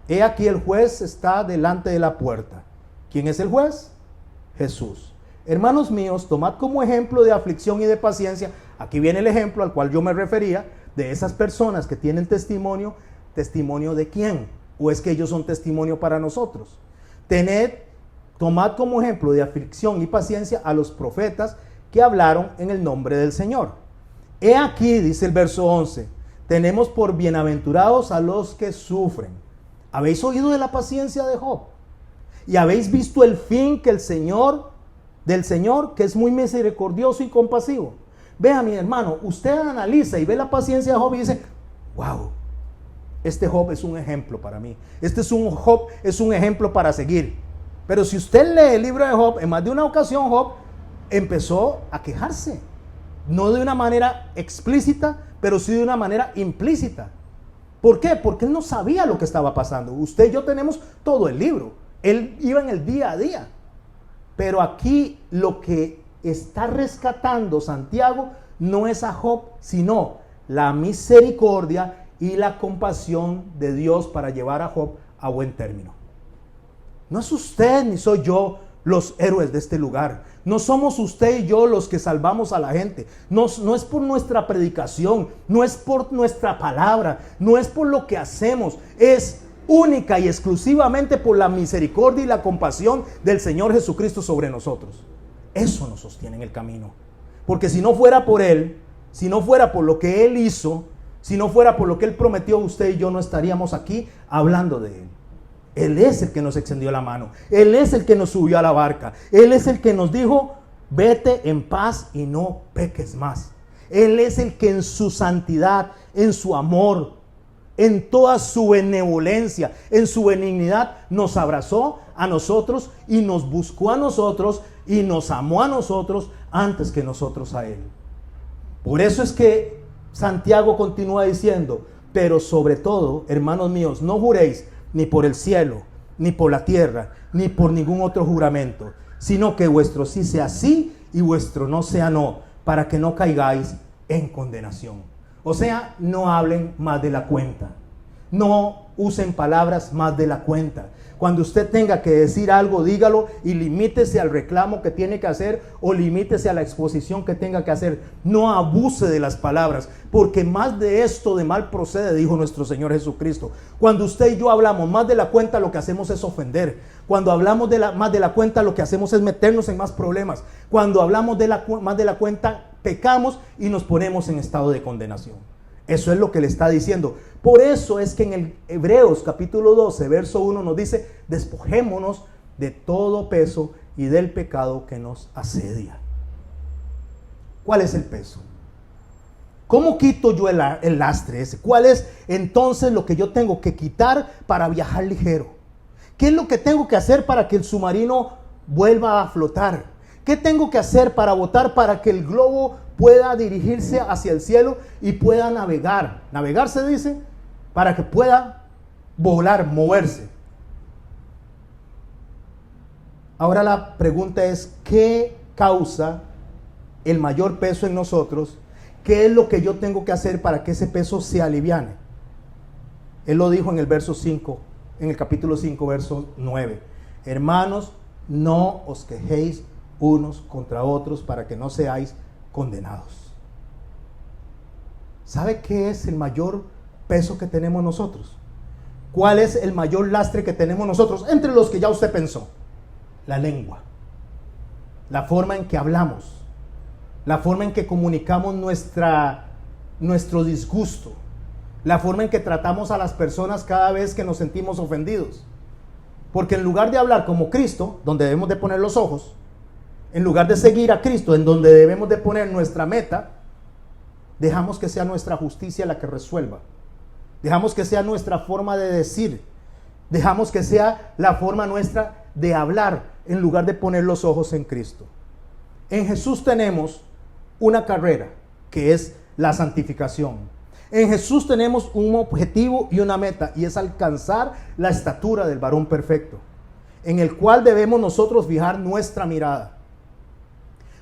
He aquí el juez está delante de la puerta. ¿Quién es el juez? Jesús. Hermanos míos, tomad como ejemplo de aflicción y de paciencia. Aquí viene el ejemplo al cual yo me refería, de esas personas que tienen testimonio. ¿Testimonio de quién? ¿O es que ellos son testimonio para nosotros? Tomad como ejemplo de aflicción y paciencia a los profetas que hablaron en el nombre del Señor. He aquí, dice el verso 11, tenemos por bienaventurados a los que sufren. ¿Habéis oído de la paciencia de Job? Y habéis visto el fin que del Señor, que es muy misericordioso y compasivo. Vea, mi hermano, usted analiza y ve la paciencia de Job y dice, wow, este Job es un ejemplo para mí. Job es un ejemplo para seguir. Pero si usted lee el libro de Job, en más de una ocasión Job empezó a quejarse. No de una manera explícita, pero sí de una manera implícita. ¿Por qué? Porque él no sabía lo que estaba pasando. Usted y yo tenemos todo el libro. Él iba en el día a día. Pero aquí lo que está rescatando Santiago no es a Job, sino la misericordia y la compasión de Dios para llevar a Job a buen término. No es usted ni soy yo los héroes de este lugar. No somos usted y yo los que salvamos a la gente. No es por nuestra predicación, no es por nuestra palabra, no es por lo que hacemos. Es única y exclusivamente por la misericordia y la compasión del Señor Jesucristo sobre nosotros. Eso nos sostiene en el camino. Porque si no fuera por Él, si no fuera por lo que Él hizo, si no fuera por lo que Él prometió, usted y yo no estaríamos aquí hablando de Él. Él es el que nos extendió la mano. Él es el que nos subió a la barca. Él es el que nos dijo, vete en paz y no peques más. Él es el que en su santidad, en su amor, en toda su benevolencia, en su benignidad, nos abrazó a nosotros y nos buscó a nosotros y nos amó a nosotros antes que nosotros a Él. Por eso es que Santiago continúa diciendo, pero sobre todo, hermanos míos, no juréis ni por el cielo, ni por la tierra, ni por ningún otro juramento, sino que vuestro sí sea sí y vuestro no sea no, para que no caigáis en condenación. O sea, no hablen más de la cuenta. No usen palabras más de la cuenta. Cuando usted tenga que decir algo, dígalo y limítese al reclamo que tiene que hacer o limítese a la exposición que tenga que hacer. No abuse de las palabras, porque más de esto de mal procede, dijo nuestro Señor Jesucristo. Cuando usted y yo hablamos más de la cuenta, lo que hacemos es ofender. Cuando hablamos más de la cuenta, lo que hacemos es meternos en más problemas. Cuando hablamos más de la cuenta, pecamos y nos ponemos en estado de condenación. Eso es lo que le está diciendo. Por eso es que en el Hebreos capítulo 12, verso 1 nos dice, despojémonos de todo peso y del pecado que nos asedia. ¿Cuál es el peso? ¿Cómo quito yo el lastre ese? ¿Cuál es entonces lo que yo tengo que quitar para viajar ligero? ¿Qué es lo que tengo que hacer para que el submarino vuelva a flotar? ¿Qué tengo que hacer para botar para que el globo pueda dirigirse hacia el cielo y pueda navegar? Navegar se dice, para que pueda volar, moverse. Ahora la pregunta es, ¿qué causa el mayor peso en nosotros? ¿Qué es lo que yo tengo que hacer para que ese peso se aliviane? Él lo dijo en el verso 5, en el capítulo 5, verso 9. Hermanos, no os quejéis unos contra otros para que no seáis condenados. ¿Sabe qué es el mayor peso que tenemos nosotros? ¿Cuál es el mayor lastre que tenemos nosotros? Entre los que ya usted pensó. La lengua. La forma en que hablamos. La forma en que comunicamos nuestro disgusto. La forma en que tratamos a las personas cada vez que nos sentimos ofendidos. Porque en lugar de hablar como Cristo, donde debemos de poner los ojos, en lugar de seguir a Cristo, en donde debemos de poner nuestra meta, dejamos que sea nuestra justicia la que resuelva. Dejamos que sea nuestra forma de decir. Dejamos que sea la forma nuestra de hablar, en lugar de poner los ojos en Cristo. En Jesús tenemos una carrera, que es la santificación. En Jesús tenemos un objetivo y una meta, y es alcanzar la estatura del varón perfecto, en el cual debemos nosotros fijar nuestra mirada.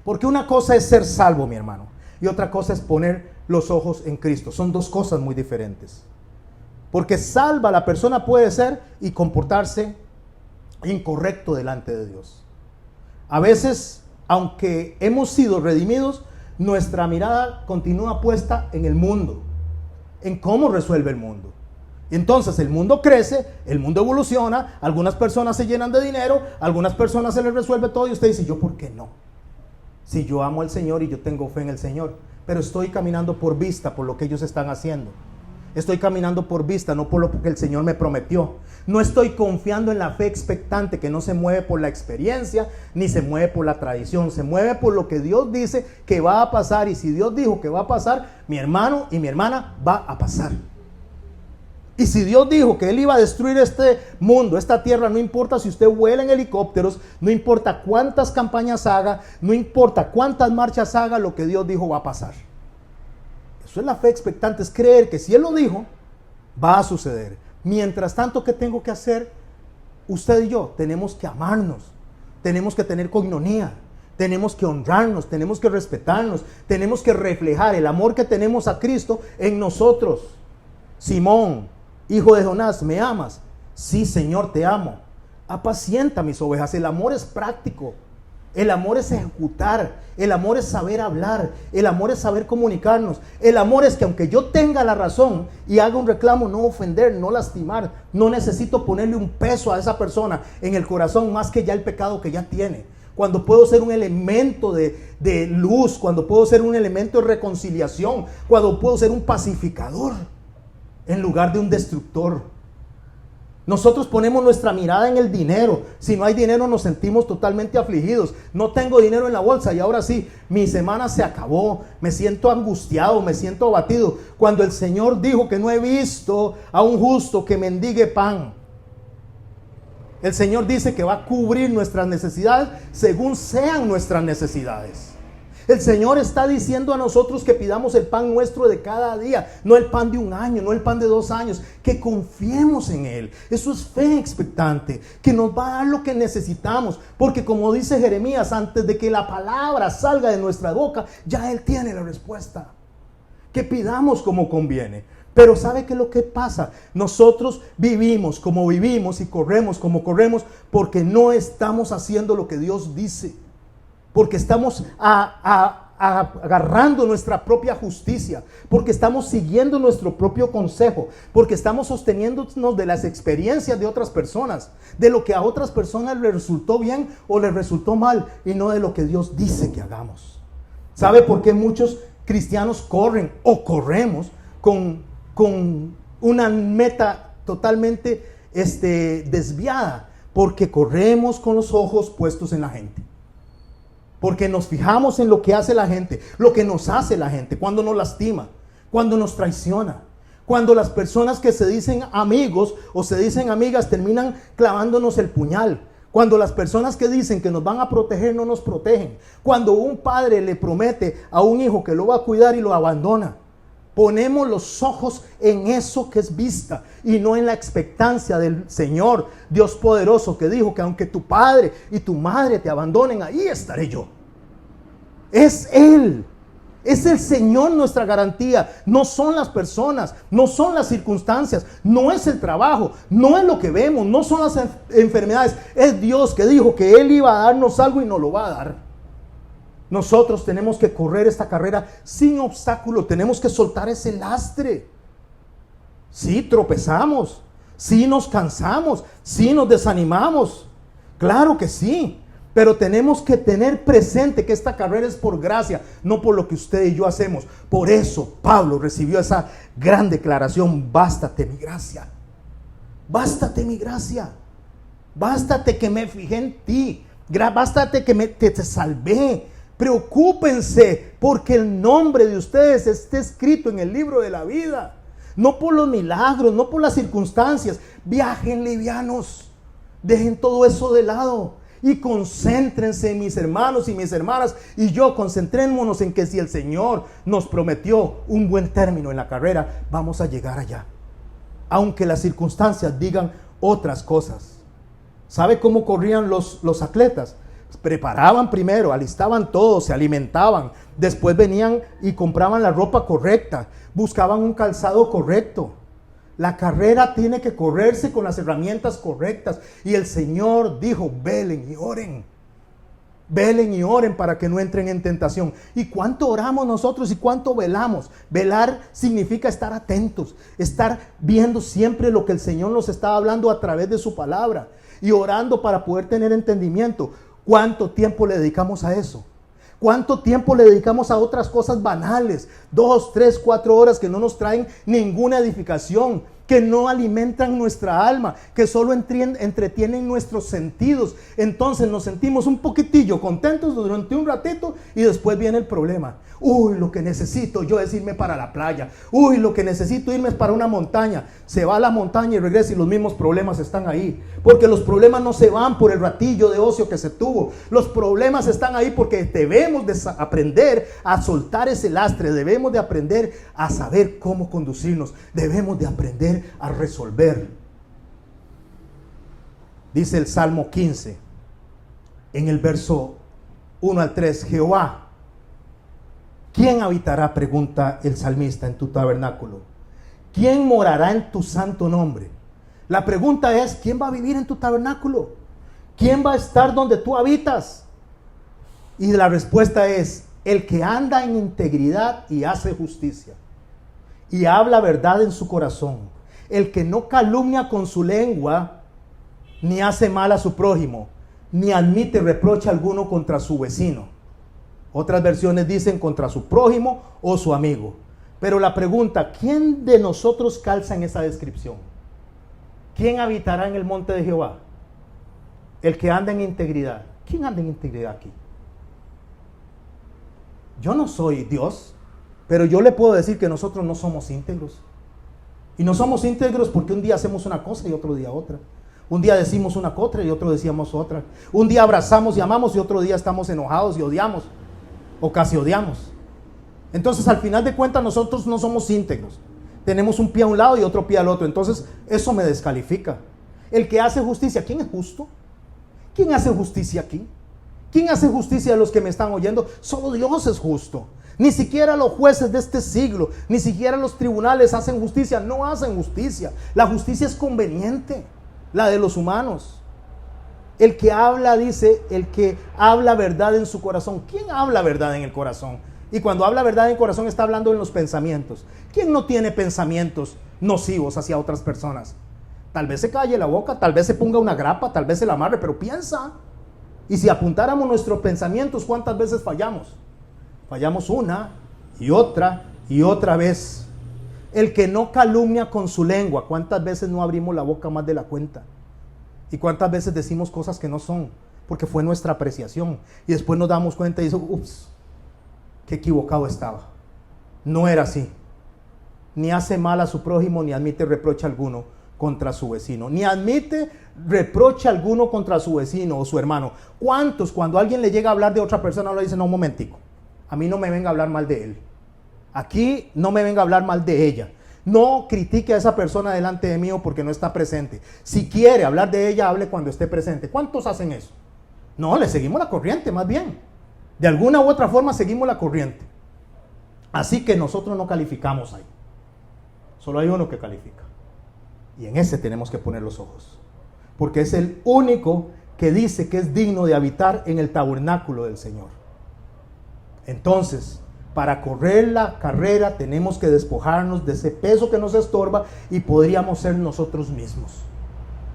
Porque una cosa es ser salvo, mi hermano, y otra cosa es poner los ojos en Cristo. Son dos cosas muy diferentes. Porque salva la persona puede ser y comportarse incorrecto delante de Dios. A veces, aunque hemos sido redimidos, nuestra mirada continúa puesta en el mundo, en cómo resuelve el mundo. Entonces el mundo crece, el mundo evoluciona, algunas personas se llenan de dinero, algunas personas se les resuelve todo y usted dice, ¿yo por qué no? Si yo amo al Señor y yo tengo fe en el Señor, pero estoy caminando por vista, por lo que ellos están haciendo. Estoy caminando por vista, no por lo que el Señor me prometió. No estoy confiando en la fe expectante que no se mueve por la experiencia, ni se mueve por la tradición. Se mueve por lo que Dios dice que va a pasar. Y si Dios dijo que va a pasar, mi hermano y mi hermana, va a pasar. Y si Dios dijo que Él iba a destruir este mundo, esta tierra, no importa si usted vuela en helicópteros, no importa cuántas campañas haga, no importa cuántas marchas haga, lo que Dios dijo va a pasar. Eso es la fe expectante, es creer que si Él lo dijo, va a suceder. Mientras tanto, ¿qué tengo que hacer? Usted y yo tenemos que amarnos, tenemos que tener coinonía, tenemos que honrarnos, tenemos que respetarnos, tenemos que reflejar el amor que tenemos a Cristo en nosotros. Simón, hijo de Jonás, ¿me amas? Sí, Señor, te amo. Apacienta mis ovejas. El amor es práctico. El amor es ejecutar. El amor es saber hablar. El amor es saber comunicarnos. El amor es que aunque yo tenga la razón y haga un reclamo, no ofender, no lastimar. No necesito ponerle un peso a esa persona en el corazón más que ya el pecado que ya tiene. Cuando puedo ser un elemento de luz, cuando puedo ser un elemento de reconciliación, cuando puedo ser un pacificador en lugar de un destructor. Nosotros ponemos nuestra mirada en el dinero. Si no hay dinero nos sentimos totalmente afligidos. No tengo dinero en la bolsa y ahora sí, mi semana se acabó. Me siento angustiado, me siento abatido. Cuando el Señor dijo que no he visto a un justo que mendigue pan. El Señor dice que va a cubrir nuestras necesidades según sean nuestras necesidades. El Señor está diciendo a nosotros que pidamos el pan nuestro de cada día, no el pan de un año, no el pan de 2 años, que confiemos en Él. Eso es fe expectante, que nos va a dar lo que necesitamos, porque como dice Jeremías, antes de que la palabra salga de nuestra boca, ya Él tiene la respuesta. Que pidamos como conviene. Pero ¿sabe qué es lo que pasa? Nosotros vivimos como vivimos y corremos como corremos porque no estamos haciendo lo que Dios dice. Porque estamos agarrando nuestra propia justicia, porque estamos siguiendo nuestro propio consejo, porque estamos sosteniéndonos de las experiencias de otras personas, de lo que a otras personas les resultó bien o les resultó mal, y no de lo que Dios dice que hagamos. ¿Sabe por qué muchos cristianos corren o corremos con una meta totalmente desviada? Porque corremos con los ojos puestos en la gente. Porque nos fijamos en lo que hace la gente, lo que nos hace la gente, cuando nos lastima, cuando nos traiciona, cuando las personas que se dicen amigos o se dicen amigas terminan clavándonos el puñal, cuando las personas que dicen que nos van a proteger no nos protegen, cuando un padre le promete a un hijo que lo va a cuidar y lo abandona. Ponemos los ojos en eso que es vista y no en la expectancia del Señor Dios poderoso que dijo que aunque tu padre y tu madre te abandonen, ahí estaré yo. Es Él, es el Señor nuestra garantía. No son las personas, no son las circunstancias, no es el trabajo, no es lo que vemos, no son las enfermedades. Es Dios que dijo que Él iba a darnos algo y nos lo va a dar. Nosotros tenemos que correr esta carrera sin obstáculo, tenemos que soltar ese lastre. Sí, tropezamos, sí nos cansamos, sí nos desanimamos, claro que sí, pero tenemos que tener presente que esta carrera es por gracia, no por lo que usted y yo hacemos. Por eso Pablo recibió esa gran declaración: bástate mi gracia, bástate mi gracia, bástate que me fijé en ti, bástate que te salvé. Preocúpense porque el nombre de ustedes esté escrito en el libro de la vida. No por los milagros, no por las circunstancias. Viajen livianos. Dejen todo eso de lado y concéntrense, mis hermanos y mis hermanas. Y yo, concentrémonos en que si el Señor nos prometió un buen término en la carrera, vamos a llegar allá. Aunque las circunstancias digan otras cosas. ¿Sabe cómo corrían los atletas? Preparaban primero, alistaban todo, se alimentaban, después venían y compraban la ropa correcta, buscaban un calzado correcto. La carrera tiene que correrse con las herramientas correctas, y el Señor dijo: velen y oren. Velen y oren para que no entren en tentación. ¿Y cuánto oramos nosotros y cuánto velamos? Velar significa estar atentos, estar viendo siempre lo que el Señor nos está hablando a través de su palabra y orando para poder tener entendimiento. ¿Cuánto tiempo le dedicamos a eso? ¿Cuánto tiempo le dedicamos a otras cosas banales? 2, 3, 4 horas que no nos traen ninguna edificación. que no alimentan nuestra alma, que solo entretienen nuestros sentidos. Entonces nos sentimos un poquitillo contentos durante un ratito y después viene el problema. Uy, lo que necesito yo es irme para la playa. Uy, lo que necesito irme es para una montaña. Se va a la montaña y regresa y los mismos problemas están ahí. Porque los problemas no se van por el ratillo de ocio que se tuvo. Los problemas están ahí porque debemos de aprender a soltar ese lastre. Debemos de aprender a saber cómo conducirnos. Debemos de aprender a resolver. Dice el Salmo 15, en el verso 1 al 3, Jehová, ¿quién habitará, pregunta el salmista, en tu tabernáculo? ¿Quién morará en tu santo nombre? La pregunta es, ¿quién va a vivir en tu tabernáculo? ¿Quién va a estar donde tú habitas? Y la respuesta es, el que anda en integridad y hace justicia, y habla verdad en su corazón, el que no calumnia con su lengua, ni hace mal a su prójimo, ni admite reproche alguno contra su vecino. Otras versiones dicen contra su prójimo o su amigo. Pero la pregunta, ¿quién de nosotros calza en esa descripción? ¿Quién habitará en el monte de Jehová? El que anda en integridad. ¿Quién anda en integridad aquí? Yo no soy Dios, pero yo le puedo decir que nosotros no somos íntegros. Y no somos íntegros porque un día hacemos una cosa y otro día otra. Un día decimos una cosa y otro decíamos otra. Un día abrazamos y amamos y otro día estamos enojados y odiamos. O casi odiamos. Entonces al final de cuentas nosotros no somos íntegros. Tenemos un pie a un lado y otro pie al otro. Entonces eso me descalifica. El que hace justicia, ¿quién es justo? ¿Quién hace justicia aquí? ¿Quién hace justicia de los que me están oyendo? Solo Dios es justo. Ni siquiera los jueces de este siglo, ni siquiera los tribunales hacen justicia. No hacen justicia. La justicia es conveniente, la de los humanos. El que habla, dice, el que habla verdad en su corazón. ¿Quién habla verdad en el corazón? Y cuando habla verdad en el corazón está hablando en los pensamientos. ¿Quién no tiene pensamientos nocivos hacia otras personas? Tal vez se calle la boca, tal vez se ponga una grapa, tal vez se la amarre, pero piensa. Y si apuntáramos nuestros pensamientos, ¿cuántas veces fallamos? Fallamos una y otra vez. El que no calumnia con su lengua, ¿cuántas veces no abrimos la boca más de la cuenta? ¿Y cuántas veces decimos cosas que no son? Porque fue nuestra apreciación. Y después nos damos cuenta y dice, ups, qué equivocado estaba. No era así. Ni hace mal a su prójimo, ni admite reproche alguno contra su vecino. Ni admite reproche alguno contra su vecino o su hermano. ¿Cuántos cuando alguien le llega a hablar de otra persona le dicen, no, un momentico, a mí no me venga a hablar mal de él? Aquí no me venga a hablar mal de ella. No critique a esa persona delante de mí porque no está presente. Si quiere hablar de ella, hable cuando esté presente. ¿Cuántos hacen eso? No, le seguimos la corriente más bien. De alguna u otra forma seguimos la corriente. Así que nosotros no calificamos ahí. Solo hay uno que califica. Y en ese tenemos que poner los ojos. Porque es el único que dice que es digno de habitar en el tabernáculo del Señor. Entonces, para correr la carrera tenemos que despojarnos de ese peso que nos estorba y podríamos ser nosotros mismos.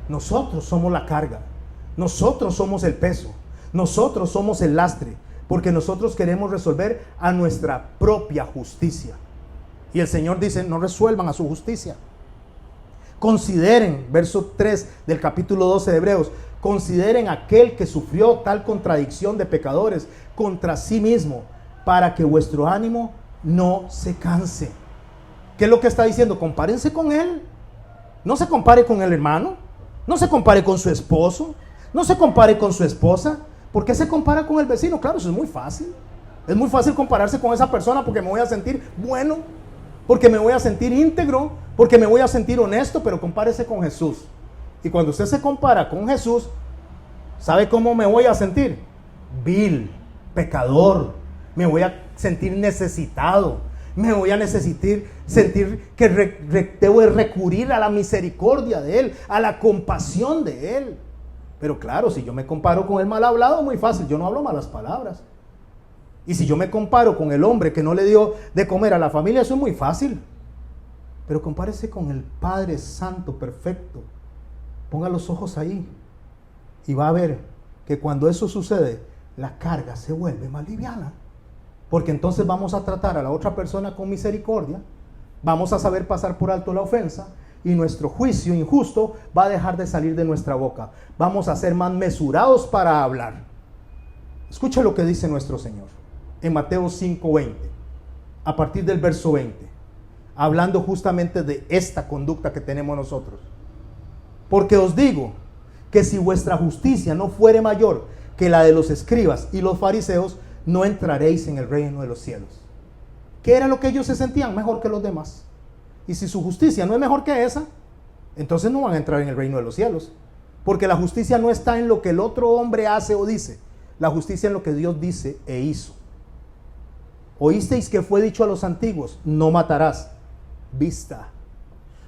Nosotros somos la carga, nosotros somos el peso, nosotros somos el lastre, porque nosotros queremos resolver a nuestra propia justicia. Y el Señor dice, no resuelvan a su justicia. Consideren, verso 3 del capítulo 12 de Hebreos, consideren aquel que sufrió tal contradicción de pecadores contra sí mismo, para que vuestro ánimo no se canse. ¿Qué es lo que está diciendo? Compárense con él. No se compare con el hermano, no se compare con su esposo, no se compare con su esposa. ¿Por qué se compara con el vecino? Claro, eso es muy fácil. Es muy fácil compararse con esa persona porque me voy a sentir bueno, porque me voy a sentir íntegro, porque me voy a sentir honesto, pero compárese con Jesús. Y cuando usted se compara con Jesús, ¿sabe cómo me voy a sentir? Vil, pecador. Me voy a sentir necesitado. Me voy a sentir que debo de recurrir a la misericordia de Él, a la compasión de Él. Pero claro, si yo me comparo con el mal hablado, muy fácil. Yo no hablo malas palabras. Y si yo me comparo con el hombre que no le dio de comer a la familia, eso es muy fácil. Pero compárese con el Padre Santo, perfecto. Ponga los ojos ahí. Y va a ver que cuando eso sucede, la carga se vuelve más liviana. Porque entonces vamos a tratar a la otra persona con misericordia, vamos a saber pasar por alto la ofensa y nuestro juicio injusto va a dejar de salir de nuestra boca. Vamos a ser más mesurados para hablar. Escucha lo que dice nuestro Señor en Mateo 5:20, a partir del verso 20, hablando justamente de esta conducta que tenemos nosotros. Porque os digo que si vuestra justicia no fuere mayor que la de los escribas y los fariseos, no entraréis en el reino de los cielos. ¿Qué era lo que ellos se sentían? Mejor que los demás. Y si su justicia no es mejor que esa, entonces no van a entrar en el reino de los cielos. Porque la justicia no está en lo que el otro hombre hace o dice. La justicia en lo que Dios dice e hizo. Oísteis que fue dicho a los antiguos, no matarás. Vista.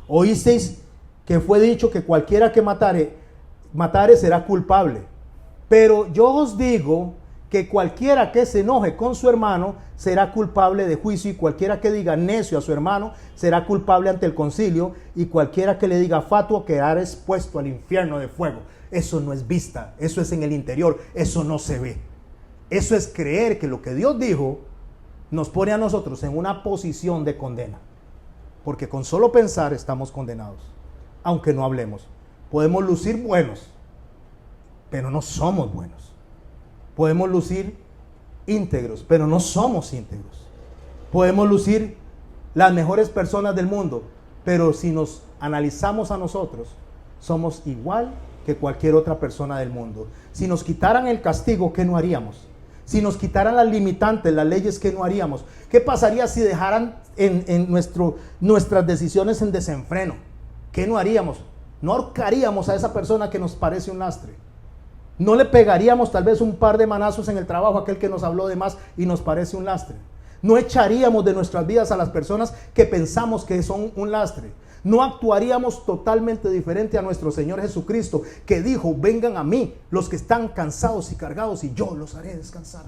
Oísteis que fue dicho que cualquiera que matare será culpable. Pero yo os digo que cualquiera que se enoje con su hermano será culpable de juicio, y cualquiera que diga necio a su hermano será culpable ante el concilio, y cualquiera que le diga fatuo quedará expuesto al infierno de fuego. Eso no es vista, eso es en el interior, eso no se ve. Eso es creer que lo que Dios dijo nos pone a nosotros en una posición de condena, porque con solo pensar estamos condenados, aunque no hablemos. Podemos lucir buenos, pero no somos buenos. Podemos lucir íntegros, pero no somos íntegros. Podemos lucir las mejores personas del mundo, pero si nos analizamos a nosotros, somos igual que cualquier otra persona del mundo. Si nos quitaran el castigo, ¿qué no haríamos? Si nos quitaran las limitantes, las leyes, ¿qué no haríamos? ¿Qué pasaría si dejaran nuestras decisiones en desenfreno? ¿Qué no haríamos? No ahorcaríamos a esa persona que nos parece un lastre. No le pegaríamos tal vez un par de manazos en el trabajo a aquel que nos habló de más y nos parece un lastre. No echaríamos de nuestras vidas a las personas que pensamos que son un lastre. No actuaríamos totalmente diferente a nuestro Señor Jesucristo, que dijo: vengan a mí los que están cansados y cargados y yo los haré descansar.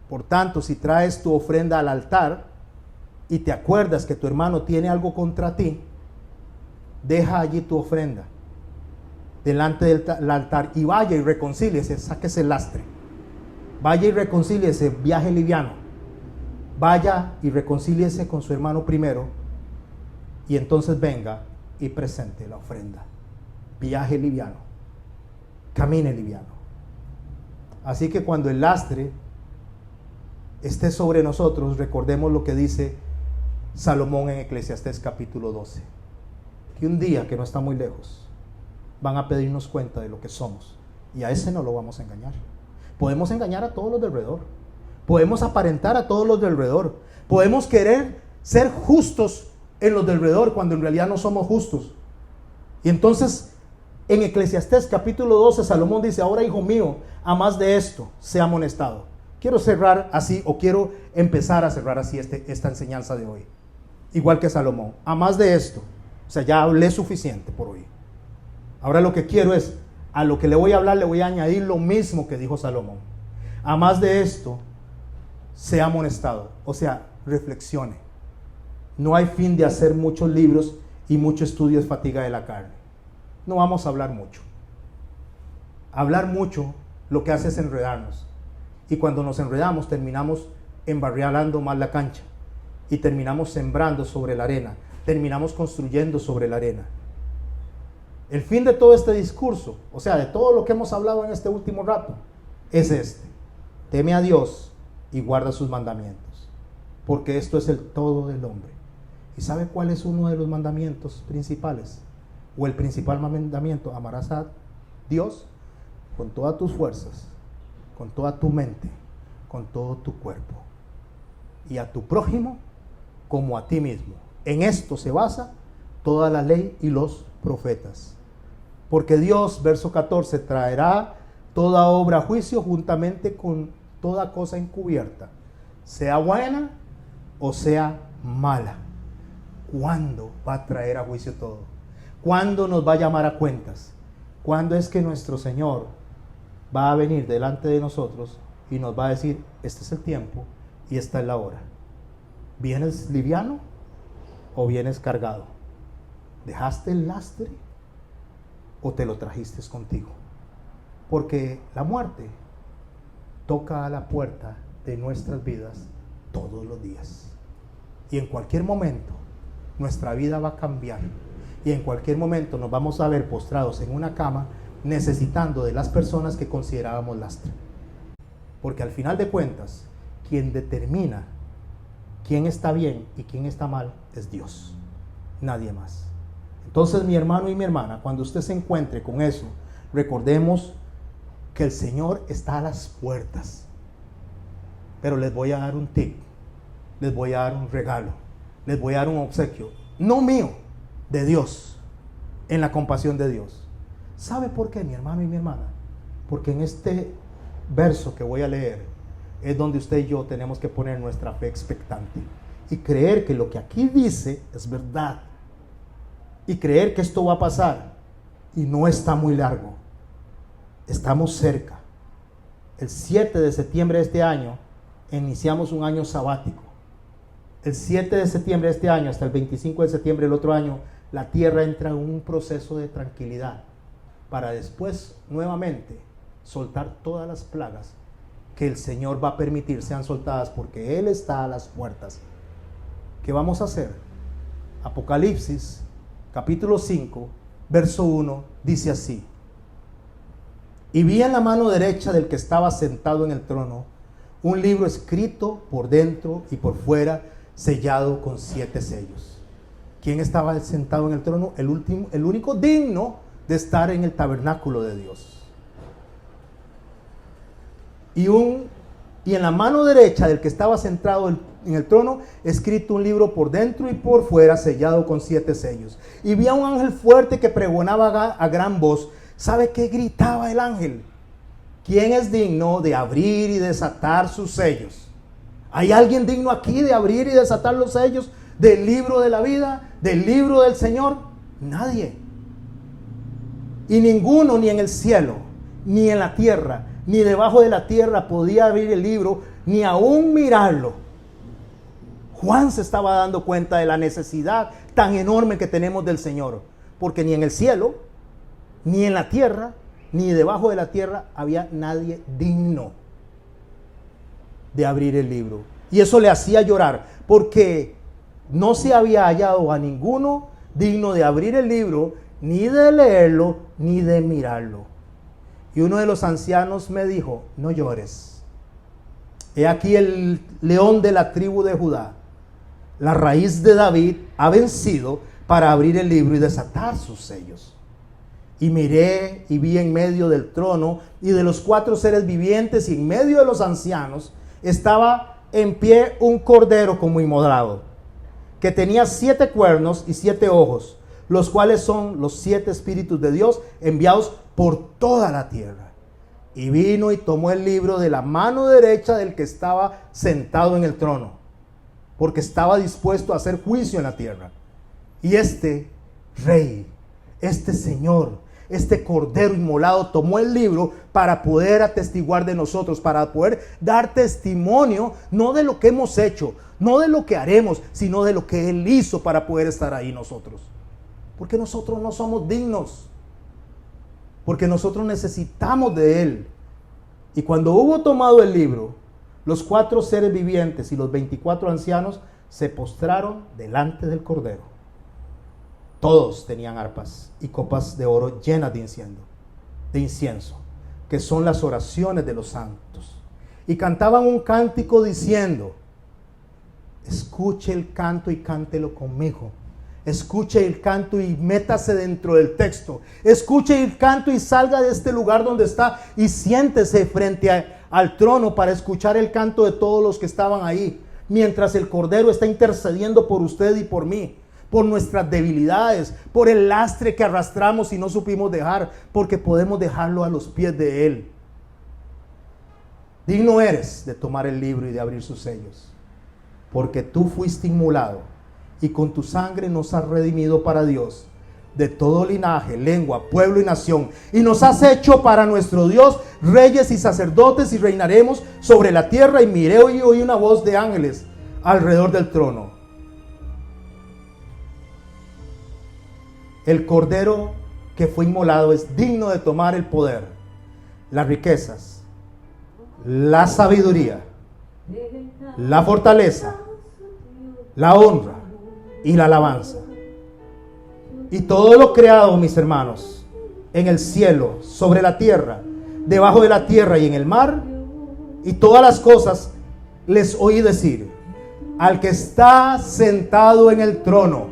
Por tanto, si traes tu ofrenda al altar y te acuerdas que tu hermano tiene algo contra ti, deja allí tu ofrenda delante del altar y vaya y reconcíliese, sáquese el lastre. Vaya y reconcíliese, viaje liviano. Vaya y reconcíliese con su hermano primero, y entonces venga y presente la ofrenda. Viaje liviano, camine liviano. Así que cuando el lastre esté sobre nosotros, recordemos lo que dice Salomón en Eclesiastés capítulo 12, que un día, que no está muy lejos, van a pedirnos cuenta de lo que somos, y a ese no lo vamos a engañar. Podemos engañar a todos los de alrededor, podemos aparentar a todos los de alrededor, podemos querer ser justos en los de alrededor cuando en realidad no somos justos. Y entonces en Eclesiastés capítulo 12 Salomón dice: ahora, hijo mío, a más de esto sea amonestado. Quiero cerrar así, o quiero empezar a cerrar así esta enseñanza de hoy, igual que Salomón. A más de esto, o sea, ya hablé suficiente por hoy. Ahora lo que quiero es, a lo que le voy a hablar, le voy a añadir lo mismo que dijo Salomón. A más de esto, sea amonestado, o sea, reflexione. No hay fin de hacer muchos libros y mucho estudio es fatiga de la carne. No vamos a hablar mucho. Hablar mucho lo que hace es enredarnos. Y cuando nos enredamos terminamos embarrialando más la cancha. Y terminamos sembrando sobre la arena. Terminamos construyendo sobre la arena. El fin de todo este discurso, o sea, de todo lo que hemos hablado en este último rato, es este: teme a Dios y guarda sus mandamientos, porque esto es el todo del hombre. ¿Y sabe cuál es uno de los mandamientos principales? O el principal mandamiento: amarás a Dios con todas tus fuerzas, con toda tu mente, con todo tu cuerpo, y a tu prójimo como a ti mismo. En esto se basa toda la ley y los profetas. Porque Dios, verso 14, traerá toda obra a juicio juntamente con toda cosa encubierta, sea buena o sea mala. ¿Cuándo va a traer a juicio todo? ¿Cuándo nos va a llamar a cuentas? ¿Cuándo es que nuestro Señor va a venir delante de nosotros y nos va a decir: este es el tiempo y esta es la hora? ¿Vienes liviano o vienes cargado? ¿Dejaste el lastre o te lo trajiste contigo? Porque la muerte toca a la puerta de nuestras vidas todos los días. Y en cualquier momento nuestra vida va a cambiar. Y en cualquier momento nos vamos a ver postrados en una cama necesitando de las personas que considerábamos lastre. Porque al final de cuentas, quien determina quién está bien y quién está mal es Dios, nadie más. Entonces, mi hermano y mi hermana, cuando usted se encuentre con eso, recordemos que el Señor está a las puertas. Pero les voy a dar un tip, les voy a dar un regalo, les voy a dar un obsequio, no mío, de Dios, en la compasión de Dios. ¿Sabe por qué, mi hermano y mi hermana? Porque en este verso que voy a leer es donde usted y yo tenemos que poner nuestra fe expectante y creer que lo que aquí dice es verdad y creer que esto va a pasar y no está muy largo. Estamos cerca. El 7 de septiembre de este año iniciamos un año sabático. El 7 de septiembre de este año hasta el 25 de septiembre del otro año, la tierra entra en un proceso de tranquilidad para después nuevamente soltar todas las plagas que el Señor va a permitir sean soltadas porque Él está a las puertas. ¿Qué vamos a hacer? Apocalipsis capítulo 5 verso 1 dice así: y vi en la mano derecha del que estaba sentado en el trono un libro escrito por dentro y por fuera, sellado con 7 sellos. ¿Quién estaba sentado en el trono? El único digno de estar en el tabernáculo de Dios. Y en la mano derecha del que estaba sentado en el trono, escrito un libro por dentro y por fuera, sellado con 7 sellos. Y vi a un ángel fuerte que pregonaba a gran voz. ¿Sabe qué gritaba el ángel? ¿Quién es digno de abrir y desatar sus sellos? ¿Hay alguien digno aquí de abrir y desatar los sellos del libro de la vida, del libro del Señor? Nadie. Y ninguno, ni en el cielo, ni en la tierra, ni debajo de la tierra podía abrir el libro, ni aún mirarlo. Juan se estaba dando cuenta de la necesidad tan enorme que tenemos del Señor, porque ni en el cielo, ni en la tierra, ni debajo de la tierra había nadie digno de abrir el libro. Y eso le hacía llorar, porque no se había hallado a ninguno digno de abrir el libro, ni de leerlo, ni de mirarlo. Y uno de los ancianos me dijo: no llores. He aquí el león de la tribu de Judá, la raíz de David, ha vencido para abrir el libro y desatar sus sellos. Y miré y vi en medio del trono y de los 4 seres vivientes y en medio de los ancianos estaba en pie un cordero como inmolado, que tenía 7 cuernos y 7 ojos, los cuales son los 7 espíritus de Dios enviados por toda la tierra. Y vino y tomó el libro de la mano derecha del que estaba sentado en el trono, porque estaba dispuesto a hacer juicio en la tierra. Y este rey, este Señor, este Cordero inmolado tomó el libro para poder atestiguar de nosotros, para poder dar testimonio, no de lo que hemos hecho, no de lo que haremos, sino de lo que Él hizo para poder estar ahí nosotros. Porque nosotros no somos dignos, porque nosotros necesitamos de Él. Y cuando hubo tomado el libro, los 4 seres vivientes y los 24 ancianos se postraron delante del Cordero. Todos tenían arpas y copas de oro llenas de incienso, que son las oraciones de los santos. Y cantaban un cántico diciendo: escuche el canto y cántelo conmigo. Escuche el canto y métase dentro del texto. Escuche el canto y salga de este lugar donde está y siéntese frente al trono para escuchar el canto de todos los que estaban ahí, mientras el Cordero está intercediendo por usted y por mí, por nuestras debilidades, por el lastre que arrastramos y no supimos dejar, porque podemos dejarlo a los pies de Él. Digno eres de tomar el libro y de abrir sus sellos, porque tú fuiste inmolado y con tu sangre nos has redimido para Dios de todo linaje, lengua, pueblo y nación, y nos has hecho para nuestro Dios reyes y sacerdotes, y reinaremos sobre la tierra. Y miré y oí una voz de ángeles alrededor del trono. El Cordero que fue inmolado es digno de tomar el poder, las riquezas, la sabiduría, la fortaleza, la honra, y la alabanza. Y todo lo creado, mis hermanos, en el cielo, sobre la tierra, debajo de la tierra y en el mar, y todas las cosas, les oí decir: al que está sentado en el trono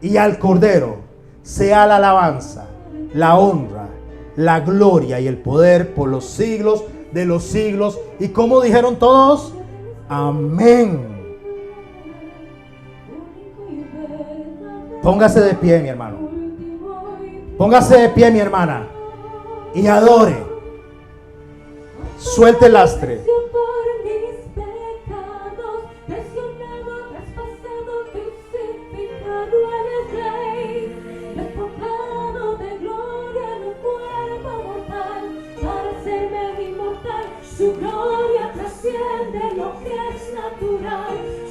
y al Cordero sea la alabanza, la honra, la gloria y el poder por los siglos de los siglos. Y como dijeron todos, amén. Póngase de pie, mi hermano. Póngase de pie, mi hermana, y adore. Suelte el lastre. Su gloria trasciende lo que es natural.